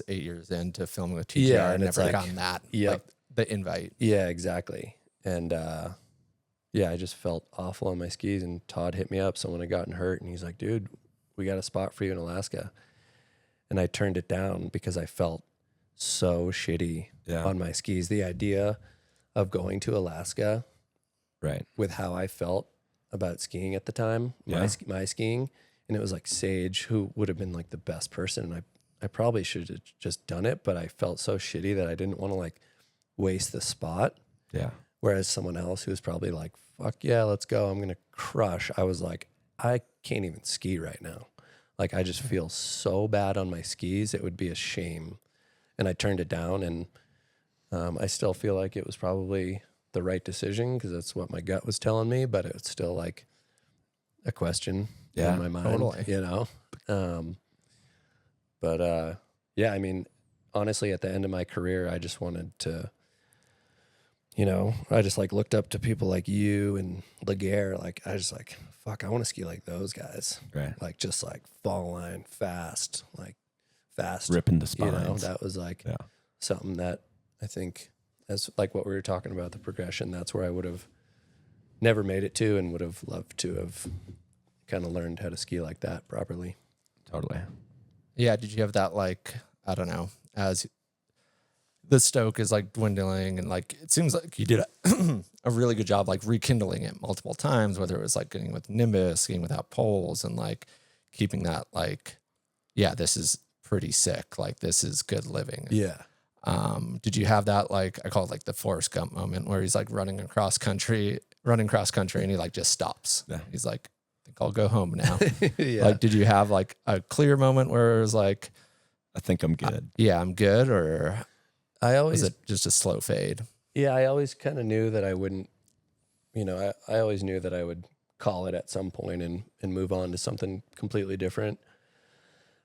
8 years into filming with TGR Yeah, and and it's never like- gotten that. Yep. Like the invite. yeah, exactly. And I just felt awful on my skis. And Todd hit me up. Someone had gotten hurt, and he's like, dude, we got a spot for you in Alaska. And I turned it down because I felt so shitty Yeah. on my skis. The idea of going to Alaska Right. with how I felt about skiing at the time, Yeah. my skiing, and it was like Sage, who would have been like the best person. And I probably should have just done it, but I felt so shitty that I didn't want to like waste the spot. Yeah. Whereas someone else who was probably like, fuck yeah, let's go, I'm going to crush. I was like, I can't even ski right now. Like, I just feel so bad on my skis. It would be a shame. And I turned it down, and I still feel like it was probably the right decision because that's what my gut was telling me, but it's still like a question Yeah, in my mind, totally. you know? Yeah, I mean, honestly, at the end of my career, I just wanted to, you know, I just like looked up to people like you and Laguerre. Like, I just like, fuck, I want to ski like those guys. Right. Like, just like fall line fast, Ripping the you know, spines. that was like Yeah. something that I think, as like what we were talking about, the progression, that's where I would have never made it to, and would have loved to have kind of learned how to ski like that properly. Totally. Yeah, did you have that like, I don't know, as the stoke is like dwindling, and like it seems like you did a really good job like rekindling it multiple times, whether it was like getting with Nimbus, skiing without poles, and like keeping that like, yeah, this is pretty sick, like this is good living. Yeah. Did you have that like, I call it like the Forrest Gump moment where he's like running cross country and he like just stops. Yeah. He's like, I think I'll go home now. Yeah. Like, did you have like a clear moment where it was like, I think I'm good. yeah, I'm good, or I always, was it just a slow fade? yeah, I always kind of knew that I wouldn't, you know, I always knew that I would call it at some point and move on to something completely different.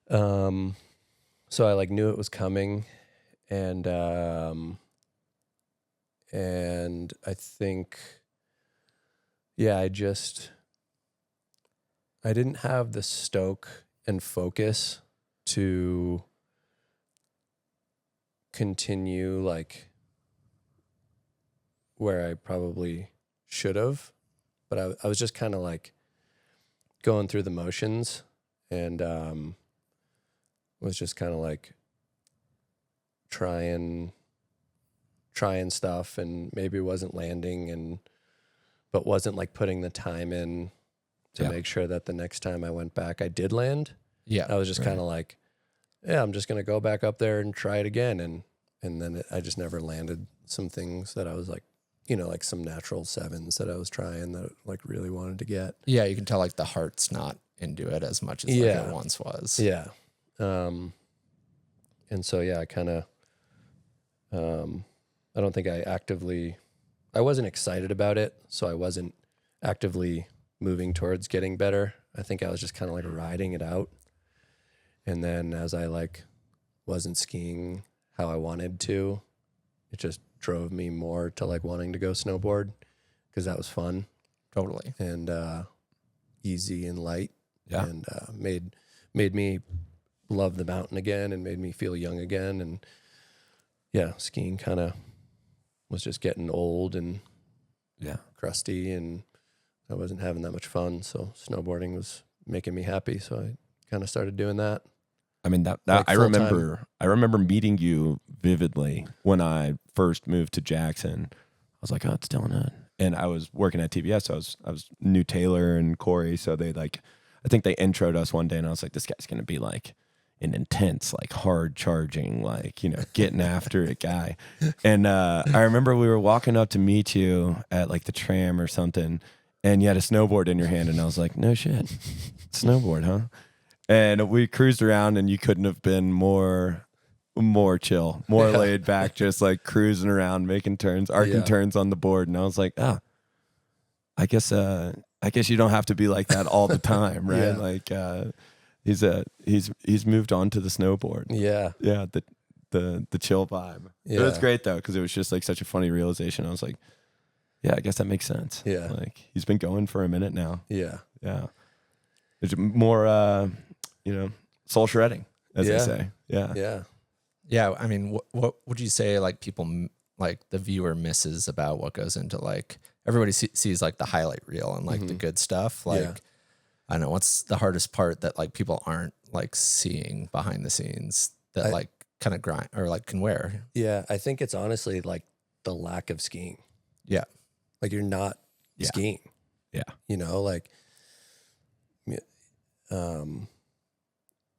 So I like knew it was coming, and I think, yeah, I didn't have the stoke and focus to continue like where I probably should have, but I was just kind of like going through the motions, and was just kind of like trying stuff, and maybe wasn't landing, but wasn't like putting the time in to Yeah. make sure that the next time I went back I did land. Yeah. I was just Right. kind of like, yeah, I'm just going to go back up there and try it again. And then I just never landed some things that I was like, you know, like some natural sevens that I was trying that like really wanted to get. Yeah, you can tell like the heart's not into it as much as like Yeah. it once was. Yeah. And so, yeah, I kind of, I don't think I wasn't excited about it. So I wasn't actively moving towards getting better. I think I was just kind of like riding it out. And then as I like wasn't skiing how I wanted to, it just drove me more to like wanting to go snowboard because that was fun. Totally. and easy and light. Yeah. And made me love the mountain again and made me feel young again. And yeah, skiing kind of was just getting old and Yeah. crusty, and I wasn't having that much fun. So snowboarding was making me happy. So I kind of started doing that. I mean that Like I full-time. remember meeting you vividly when I first moved to Jackson. I was like, oh, it's Dylan Hood. And I was working at TBS, so I was new Taylor and Corey, so they like, I think they introed us one day, and I was like, this guy's gonna be like an intense, like hard charging, like, you know, getting after it guy. And I remember we were walking up to meet you at like the tram or something, and you had a snowboard in your hand, and I was like, no shit, snowboard, huh? And we cruised around, and you couldn't have been more chill, more laid back, just like cruising around, making turns, arcing turns on the board. And I was like, I guess you don't have to be like that all the time, right? Yeah. Like he's moved on to the snowboard. Yeah. Yeah, the chill vibe. Yeah. It was great though, because it was just like such a funny realization. I was like, yeah, I guess that makes sense. Yeah. Like he's been going for a minute now. Yeah. Yeah. There's more soul shredding, as they Yeah. say. Yeah. Yeah. Yeah, I mean, what would you say like like the viewer misses about what goes into like everybody sees like the highlight reel and like the good stuff. Like, Yeah. I don't know, what's the hardest part that like people aren't like seeing behind the scenes that like kind of grind or like can wear? Yeah. I think it's honestly like the lack of skiing. Yeah. Like you're not Yeah. skiing, Yeah. you know, like,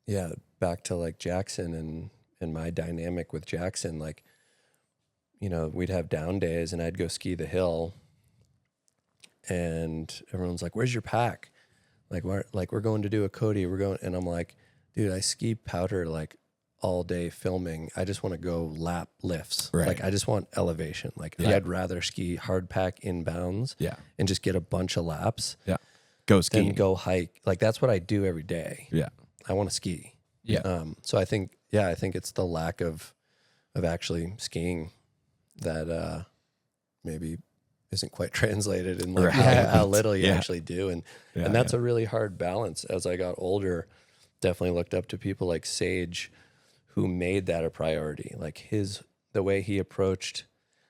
yeah, back to like Jackson and my dynamic with Jackson, like, you know, we'd have down days and I'd go ski the hill and everyone's like, where's your pack? Like, we're going to do a Cody. And I'm like, dude, I ski powder like all day filming. I just want to go lap lifts. Right. Like I just want elevation. Like Yeah. I'd rather ski hard pack inbounds Yeah. and just get a bunch of laps Yeah. Go than skiing. go hike. Like that's what I do every day. Yeah. I want to ski. Yeah. So I think it's the lack of actually skiing that maybe isn't quite translated in like how little you actually do. And that's a really hard balance. As I got older, definitely looked up to people like Sage who made that a priority. Like the way he approached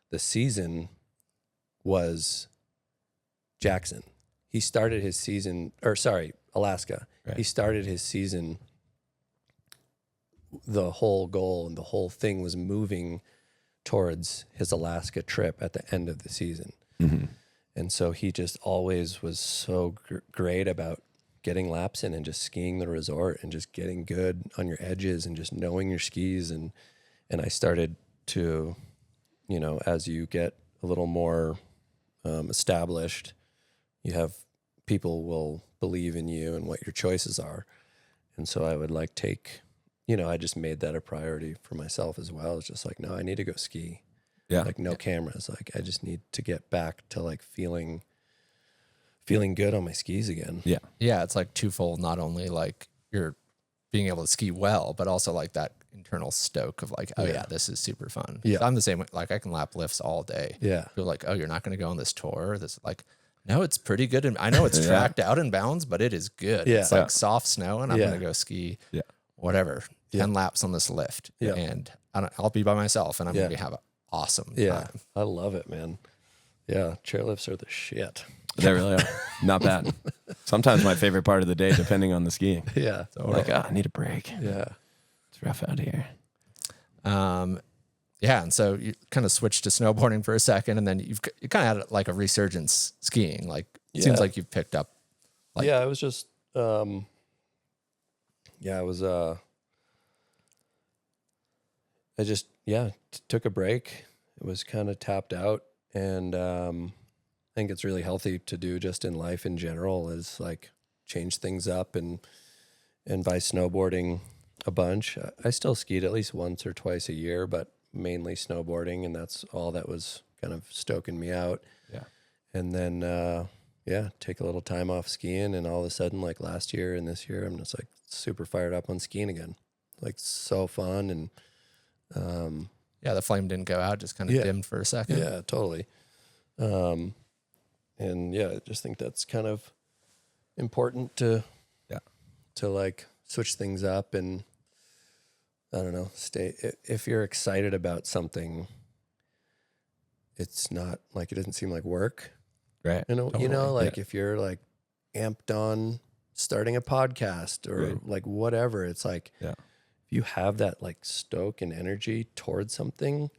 the season was Jackson. He started his season, Alaska. Right. He started his season. The whole goal and the whole thing was moving towards his Alaska trip at the end of the season. Mm-hmm. And so he just always was so great about getting laps in and just skiing the resort and just getting good on your edges and just knowing your skis. And I started to, you know, as you get a little more established, you have people will believe in you and what your choices are. And so I would like I just made that a priority for myself as well. It's just like, no, I need to go ski. Yeah. Like no cameras. Like I just need to get back to like feeling good on my skis again. Yeah. Yeah. It's like twofold. Not only like you're being able to ski well, but also like that internal stoke of like, oh yeah, this is super fun. Yeah. I'm the same way. Like I can lap lifts all day. Yeah. Feel like, oh, you're not going to go on this tour. This like, no, it's pretty good. And I know it's tracked out in bounds, but it is good. Yeah. It's like soft snow and I'm Yeah. going to go ski Yeah. whatever, 10 laps on this lift. Yeah. And I'll be by myself and I'm going to have an awesome time. I love it, man. Yeah. Chairlifts are the shit. They really are. Not bad. Sometimes my favorite part of the day, depending on the skiing. Yeah. I'm like, I need a break. Yeah. It's rough out here. Yeah, and so you kind of switched to snowboarding for a second, and then you kind of had like a resurgence skiing. Like it seems like you've picked up. Like, yeah, it was just, it was, I just, took a break. It was kind of tapped out, and I think it's really healthy to do just in life in general is like change things up, and by snowboarding a bunch, I still skied at least once or twice a year, but mainly snowboarding, and that's all that was kind of stoking me out. Yeah. And then, take a little time off skiing, and all of a sudden, like last year and this year, I'm just like super fired up on skiing again. Like so fun, and the flame didn't go out, just kind of dimmed for a second. yeah, totally. And yeah, I just think that's kind of important to like switch things up, and I don't know, if you're excited about something, it's not like, it doesn't seem like work. Right. Like if you're like amped on starting a podcast or like whatever, it's like, if you have that like stoke and energy towards something,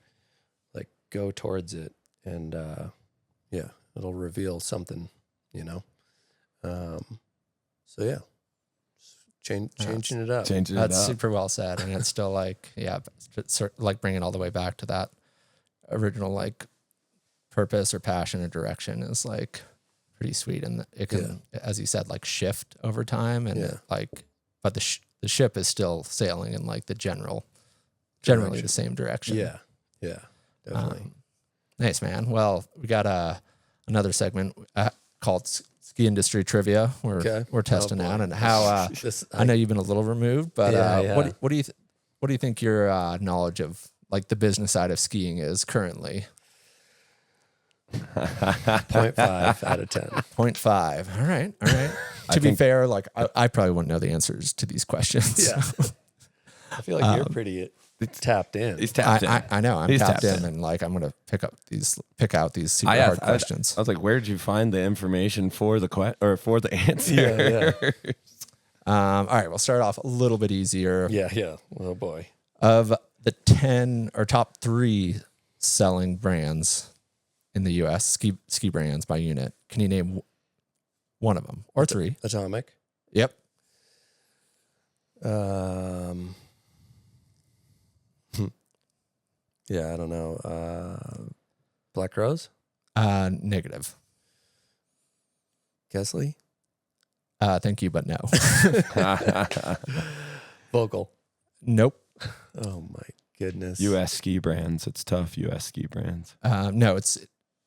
like go towards it, and it'll reveal something, so yeah, changing it up. That's super well said. And it's still like, it's like bringing all the way back to that original like purpose or passion or direction is like pretty sweet. And it can, as you said, like shift over time, and but the ship is still sailing in like the generally the same direction. Yeah, definitely. Nice, man. Well, we got another segment called Ski Industry Trivia. We're testing out, and how I know you've been a little removed, but what do you think your knowledge of like the business side of skiing is currently? 0.5 out of 10. 0.5. All right. To be fair, like I probably wouldn't know the answers to these questions. Yeah. I feel like you're pretty tapped in. He's tapped in. I know I'm tapped in, and like I'm gonna pick out these super hard questions. I was like, where did you find the information for the answer? Yeah. All right, we'll start off a little bit easier. Yeah. Oh boy. Of the 10 or top 3 selling brands in the U.S., ski brands by unit, can you name one of them or 3? Atomic. Yep. Yeah, I don't know. Black Rose? Negative. Kesley? Thank you, but no. Vocal? Nope. Oh my goodness. U.S. ski brands. It's tough. U.S. ski brands. No, it's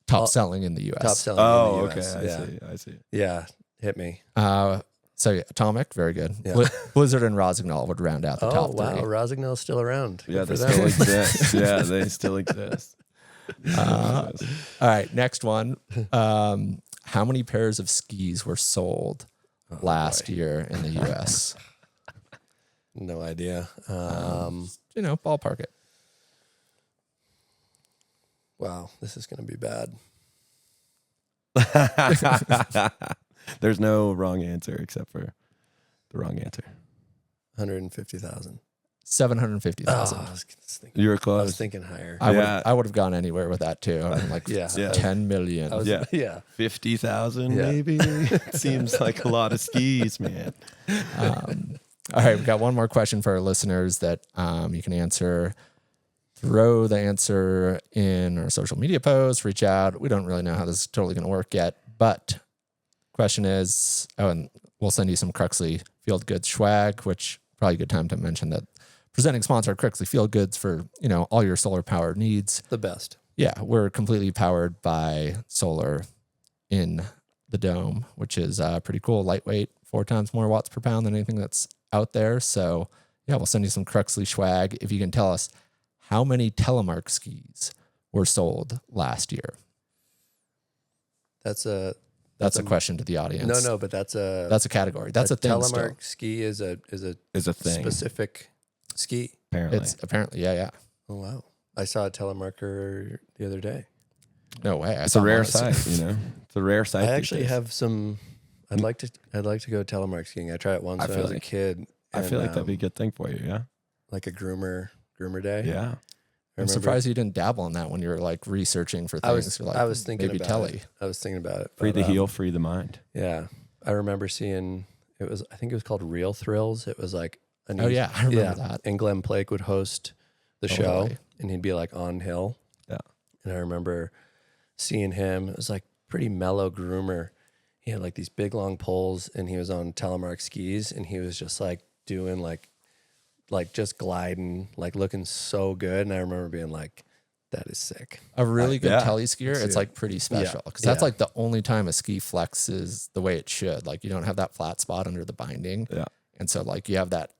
top selling in the U.S. Top selling in the US. I see. Yeah, hit me. So Atomic, very good. Yeah. Blizzard and Rosignol would round out the top 3. Wow, Rosignol's still around. Yeah, Good they for them. still exist. Yeah, they still exist. All right, next one. How many pairs of skis were sold last year in the U.S.? No idea. Ballpark it. Wow, this is going to be bad. There's no wrong answer except for the wrong answer. 150,000. 750,000. I was You were I was close. thinking higher. I would have gone anywhere with that too. I'm like, Yeah. 10 million. Yeah. 50,000 Yeah. maybe. It seems like a lot of skis, man. All right, we've got one more question for our listeners that you can answer. Throw the answer in our social media posts, reach out. We don't really know how this is totally going to work yet, but question is, and we'll send you some Cruxley Field Goods swag, which probably a good time to mention that presenting sponsor Cruxley Field Goods for, all your solar power needs. The best. Yeah, we're completely powered by solar in the dome, which is pretty cool. Lightweight, 4 times more watts per pound than anything that's out there. So yeah, we'll send you some Cruxley swag if you can tell us how many Telemark skis were sold last year. That's a question to the audience. No, but that's a category. That's a thing. Telemark Still. ski is a thing. specific ski. Apparently. It's apparently, yeah. Oh wow! I saw a telemarker the other day. No way. It's a rare sight, It's a rare sight. I actually have some. I'd like to go telemark skiing. I tried it once when I was a kid. I feel like that'd be a good thing for you, yeah? Like a groomer day. Yeah. I'm surprised you didn't dabble in that when you were like researching for things. I was thinking maybe about telly. it. I was thinking about it. Free the heel, free the mind. Yeah. I remember seeing I think it was called Real Thrills. It was like I remember that. And Glenn Blake would host the show, and he'd be like on hill. Yeah. And I remember seeing him. It was like pretty mellow groomer. He had like these big long poles, and he was on telemark skis, and he was just like doing like just gliding, like looking so good. And I remember being like, that is sick. A really good telly skier, it's like pretty special because that's Yeah. like the only time a ski flexes the way it should. Like you don't have that flat spot under the binding. Yeah. And so like you have that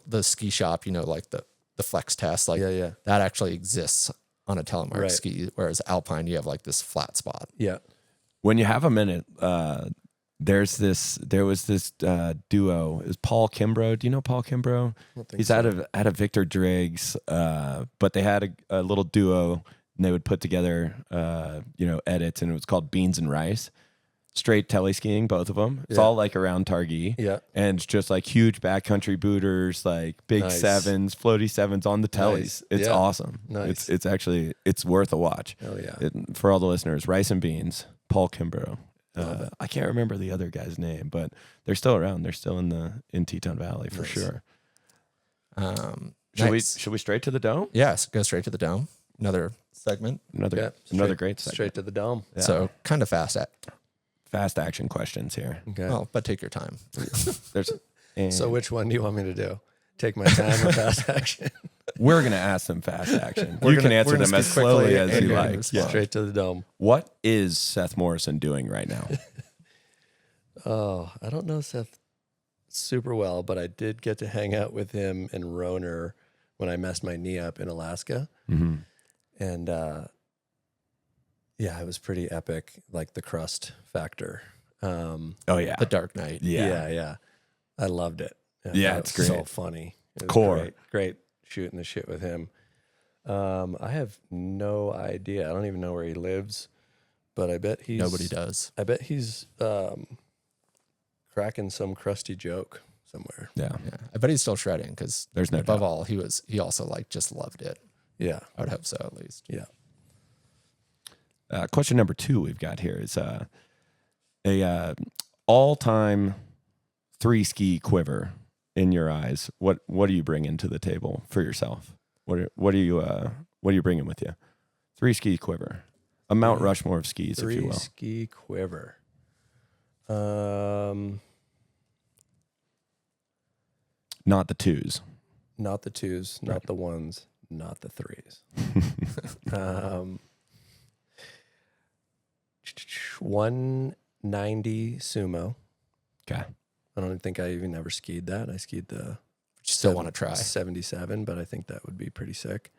the ski shop, like the flex test, like Yeah. that actually exists on a telemark Right. ski. Whereas Alpine, you have like this flat spot. Yeah. When you have a minute, there was this duo. Is Paul Kimbrough? Do you know Paul Kimbrough? He's out of Victor Driggs, but they had a little duo, and they would put together edits, and it was called Beans and Rice. Straight telly skiing, both of them. It's all like around Targhee. Yeah. And it's just like huge backcountry booters, like big sevens, floaty sevens on the tellies. Nice. It's awesome. Nice. It's actually worth a watch. Hell yeah. For all the listeners, Rice and Beans, Paul Kimbrough. I can't remember the other guy's name, but they're still around. They're still in Teton Valley for sure. Should we straight to the dome? Yes, go straight to the dome. Another segment. Another great segment. Straight to the dome. Yeah. So kind of fast action questions here. Okay. Well, but take your time. So which one do you want me to do? Take my time or fast action? We're going to ask them fast action. You can answer them as slowly as you like. Yeah. Straight to the dome. What is Seth Morrison doing right now? Oh, I don't know Seth super well, but I did get to hang out with him in Roner when I messed my knee up in Alaska. Mm-hmm. And it was pretty epic, like the crust factor. Oh, yeah. The Dark Knight. Yeah. I loved it. Yeah, it it's was great. So funny. It was Core. Great shooting the shit with him. I have no idea. I don't even know where he lives, but I bet Nobody does. I bet he's cracking some crusty joke somewhere. Yeah. I bet he's still shredding because There's no above doubt. all, he also like just loved it. Yeah. I would hope so at least. Yeah. Question number 2 we've got here is a all-time 3-ski quiver in your eyes. What do you bring into the table for yourself? What are you bringing with you? 3-ski quiver, a Mount Rushmore of skis, if you will. 3-ski quiver. Not the 2s. Not the 2s, not the 1s, not the 3s. 190 sumo. Okay. I don't think I even ever skied that. I skied the Still want to try. 77, but I think that would be pretty sick.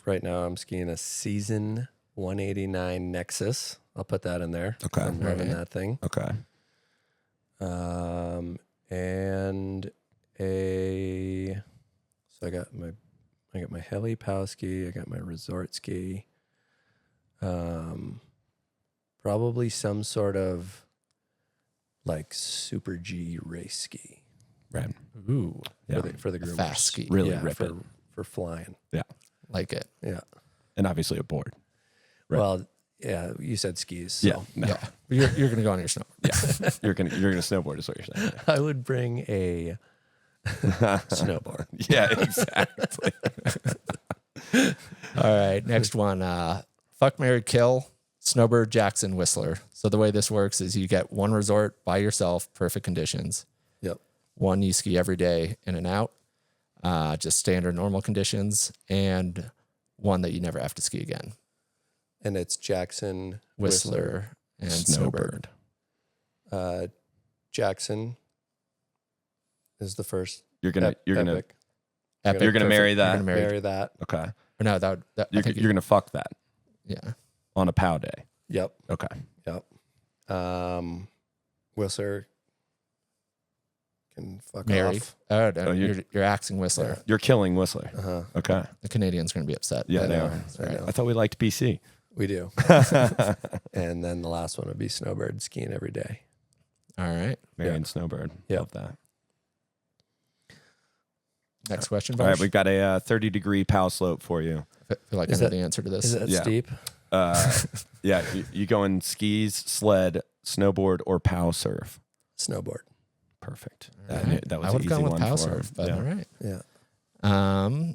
Right now I'm skiing a Season 189 Nexus. I'll put that in there. Okay. I'm loving that thing. Okay. And so I got my heli pow ski, I got my resort ski. Probably some sort of like Super G race ski. Right. Ooh, Yeah. For the groomers. fast ski. Really Yeah, rip it. for flying. Yeah. Like it. Yeah. And obviously a board. Right. Well, yeah, you said skis. So Yeah. No. Yeah. You're gonna go on your snowboard. Yeah. You're gonna snowboard is what you're saying. I would bring a snowboard. Yeah, exactly. All right. Next one. Fuck, marry, kill. Snowbird, Jackson, Whistler. So the way this works is you get one resort by yourself, perfect conditions. Yep. One you ski every day in and out, just standard normal conditions, and one that you never have to ski again. And it's Jackson, Whistler, and Snowbird. Jackson is the first. You're gonna Epic. marry Epic, You're gonna marry perfect. that? You're gonna Marry that. Okay. Or no, I You're think gonna fuck that yeah. on a POW day. Yep. Okay. Yep. Whistler can fuck Marry. off. Oh, no, Oh, you're axing Whistler. You're killing Whistler. Uh-huh. Okay. The Canadians are going to be upset. Yeah, but, they are. it's all I right. know. I thought we liked BC. We do. And then the last one would be Snowbird skiing every day. All right. Marion Snowbird. Yeah. Love that. Next question, All right, Bosch. we've got a 30-degree POW slope for you. I feel like I Is know that- the answer to this. Is that Yeah. steep? Yeah, you going skis, sled, snowboard, or POW surf? Snowboard. Perfect. All That right. was I an would have easy gone with one POW for him. surf, but Yeah. all right. Yeah.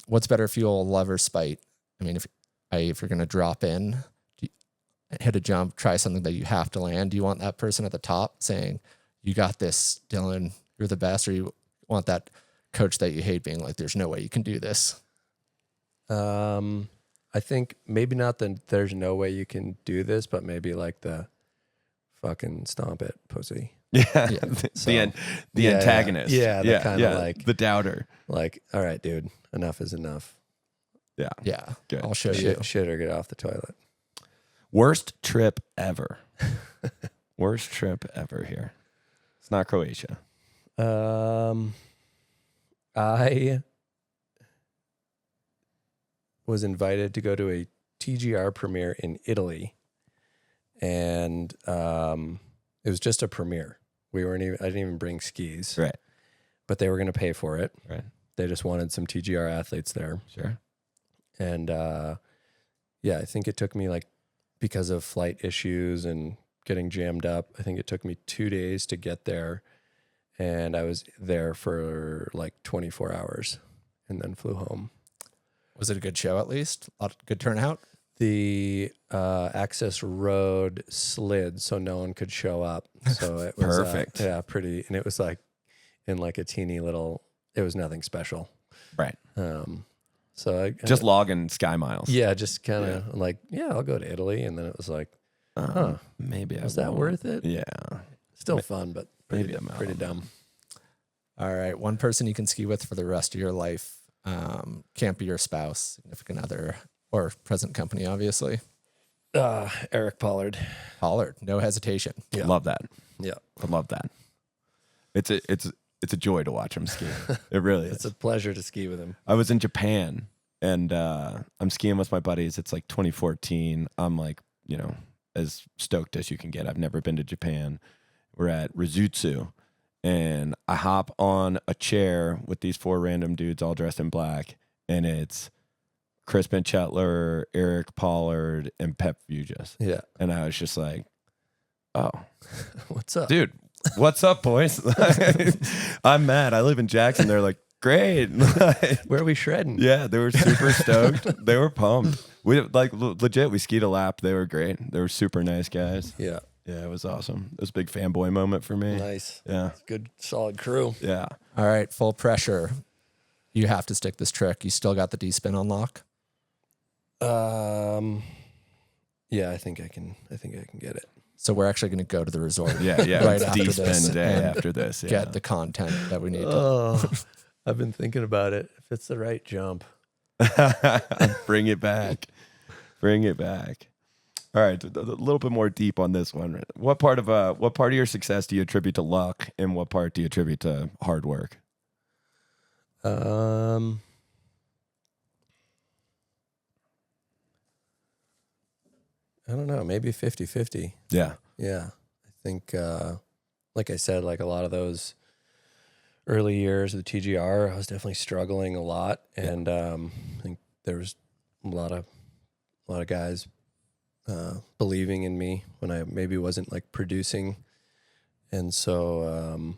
What's better fuel, love or spite? I mean, if you're going to drop in, hit a jump, try something that you have to land, do you want that person at the top saying, you got this, Dylan, you're the best, or you want that coach that you hate being like, there's no way you can do this? I think maybe not there's no way you can do this, but maybe like the fucking stomp it, pussy. Yeah. Yeah. The Yeah, antagonist. yeah, the kinda like- the doubter. Like, all right, dude, enough is enough. Yeah. Yeah. Good. I'll show you. Shit or get off the toilet. Worst trip ever. Worst trip ever here. It's not Croatia. I was invited to go to a TGR premiere in Italy, and it was just a premiere. I didn't even bring skis, Right. but they were going to pay for it. Right. They just wanted some TGR athletes there, Sure. and yeah, I think it took me because of flight issues and getting jammed up, I think it took me 2 days to get there, and I was there for 24 hours, and then flew home. Was it a good show at least? Good turnout? The access road slid so no one could show up. So it was Perfect. Pretty. And it was in a teeny little, it was nothing special. Right. So I Just logging sky miles. yeah, just kind of I'll go to Italy. And then it was Maybe was that worth it? Yeah. Still fun, but Maybe I'm out pretty on dumb. All right. One person you can ski with for the rest of your life. Can't be your spouse, significant other, or present company, obviously. Eric Pollard. Pollard, no hesitation. Yeah. Love that. Yeah. I love that. It's a joy to watch him ski. It really is. It's a pleasure to ski with him. I was in Japan and I'm skiing with my buddies. It's 2014. I'm as stoked as you can get. I've never been to Japan. We're at Rizutsu and I hop on a chair with these 4 random dudes all dressed in black, and it's Crispin Chetler, Eric Pollard, and Pep Fugis. Yeah. And I was just like, oh, What's up? dude, what's up, boys? I'm mad. I live in Jackson. They're like, great. Where are we shredding? Yeah, they were super stoked. They were pumped. We legit, we skied a lap. They were great. They were super nice guys. Yeah. Yeah, it was awesome. It was a big fanboy moment for me. Nice. Yeah. Good, solid crew. Yeah. All right, full pressure. You have to stick this trick. You still got the D-spin on lock? Yeah, I think I can get it. So we're actually going to go to the resort. Yeah. Right It's after this D-spin day and after this. Yeah. get the content that we need. I've been thinking about it. If it's the right jump. Bring it back. Bring it back. All right, a little bit more deep on this one. What part of your success do you attribute to luck, and what part do you attribute to hard work? I don't know, maybe 50-50. Yeah. Yeah. I think like I said, a lot of those early years of the TGR, I was definitely struggling a lot, and I think there was a lot of guys believing in me when I maybe wasn't producing, and so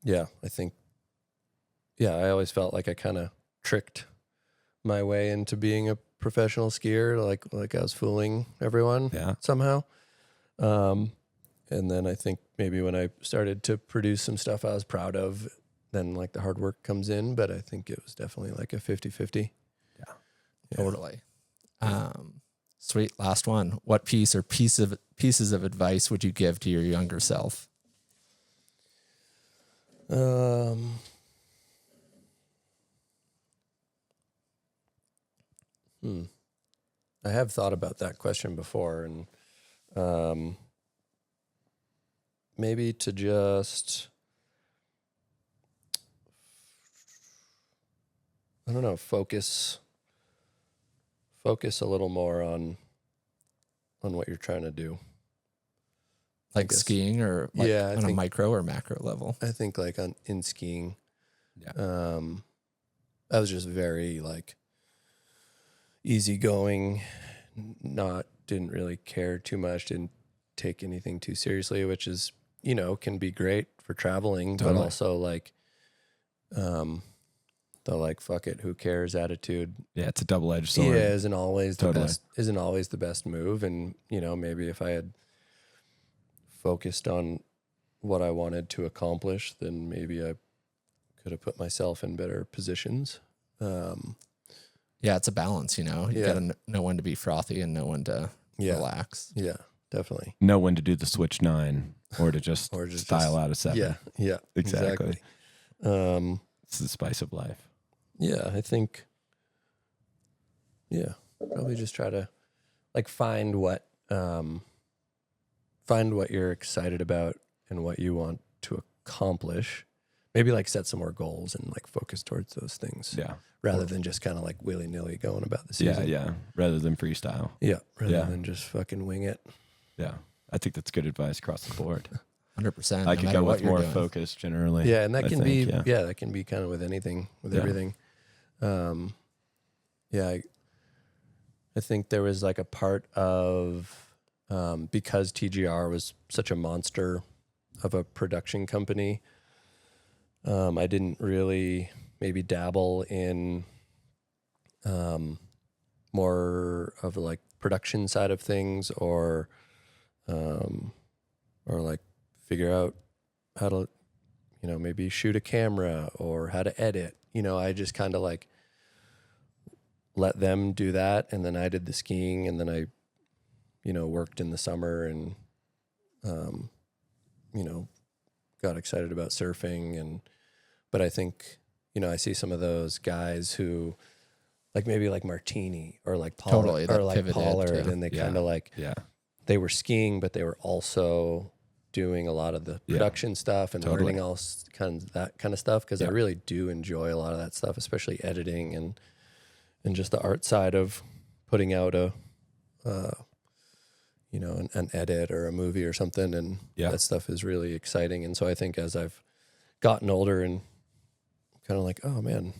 I think I always felt like I kind of tricked my way into being a professional skier, like I was fooling everyone somehow. And then I think maybe when I started to produce some stuff I was proud of, then the hard work comes in, but I think it was definitely a 50-50. Yeah, totally. Sweet. Last one. What piece or pieces of advice would you give to your younger self? I have thought about that question before, and maybe to just, I don't know, focus a little more on what you're trying to do. Like skiing or on a micro or macro level? I think in skiing. Yeah. I was just very easygoing, didn't really care too much, didn't take anything too seriously, which is, can be great for traveling, but also the fuck it, who cares attitude. Yeah, it's a double-edged sword. Yeah, isn't always the best move. And, maybe if I had focused on what I wanted to accomplish, then maybe I could have put myself in better positions. Yeah, it's a balance, you got to know when to be frothy and know when to relax. Yeah, definitely. Know when to do the switch 9 or to just style out a 7. Yeah, exactly. It's the spice of life. Yeah, I think Yeah, probably just try to like find what you're excited about and what you want to accomplish. Maybe like set some more goals and like focus towards those things. Yeah. Rather than just kind of like willy-nilly going about the Yeah, season. yeah. Rather than freestyle. Yeah, rather Yeah. than just fucking wing it. Yeah. I think that's good advice across the board. 100%. I no could matter go what with you're more doing. focus generally. Yeah, and that I can think, be that can be kind of with anything, with Yeah. everything. I think there was like a part of because TGR was such a monster of a production company, I didn't really maybe dabble in more of the like production side of things, or like figure out how to, maybe shoot a camera or how to edit. I just kind of like let them do that, and then I did the skiing, and then I, worked in the summer and, got excited about surfing. But I think, I see some of those guys who, like maybe like Martini or like Pollard, Totally, that or like pivoted, Pollard, yeah. and they Yeah. kind of like Yeah. they were skiing, but they were also doing a lot of the production stuff and Totally. learning that kind of stuff, because I Yeah. really do enjoy a lot of that stuff, especially editing and just the art side of putting out an edit or a movie or something, and Yeah. that stuff is really exciting. And so I think as I've gotten older and kind of like, oh man,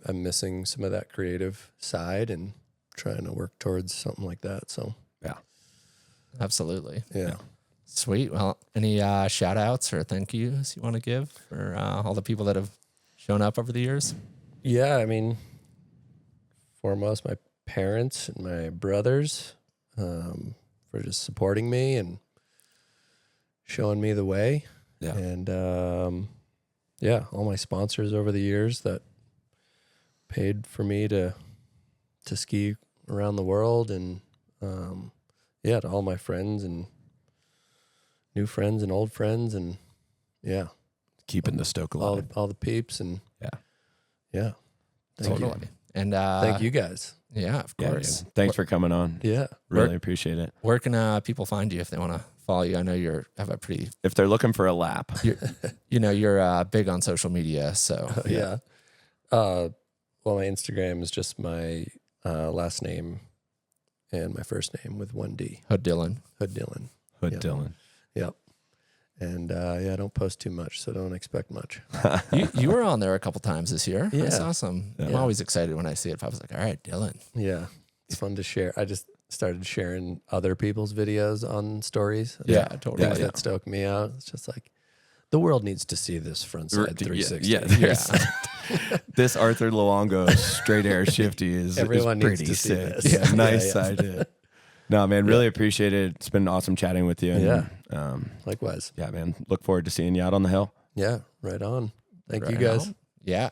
I'm missing some of that creative side and trying to work towards something like that. So Yeah. Absolutely. yeah. Sweet. Well, any shout outs or thank yous you want to give for all the people that have shown up over the years? Yeah, I mean, foremost, my parents and my brothers for just supporting me and showing me the way. Yeah. And all my sponsors over the years that paid for me to ski around the world, and to all my friends and new friends and old friends, and Keeping the stoke alive. all the peeps, and Yeah. thank you. Totally. And Thank you guys. Yeah, of Yeah, course. dude. Thanks for coming on. Yeah. Really appreciate it. Where can people find you if they want to follow you? I know have a pretty, If they're looking for a lap, you're big on social media. So Yeah. Well, my Instagram is just my last name and my first name with one D. Hood Dylan. Hood Dylan. Hood Yeah. Dylan. Yep. And I don't post too much, so don't expect much. You were on there a couple times this year. Yeah. That's awesome. I'm Yeah. always excited when I see it. I was like, all right, Dylan. Yeah. It's fun to share. I just started sharing other people's videos on stories. Yeah, totally. Things that stoke me out. It's just like, the world needs to see this frontside 360. Yeah. This Arthur Luongo straight air shifty is Everyone needs pretty to see sick. this. Yeah, Yeah, nice yeah. side hit. No, man, really appreciate it. It's been awesome chatting with you. And, Yeah. Likewise. yeah, man. Look forward to seeing you out on the hill. Yeah. Right on. Thank you Right guys. on. Yeah.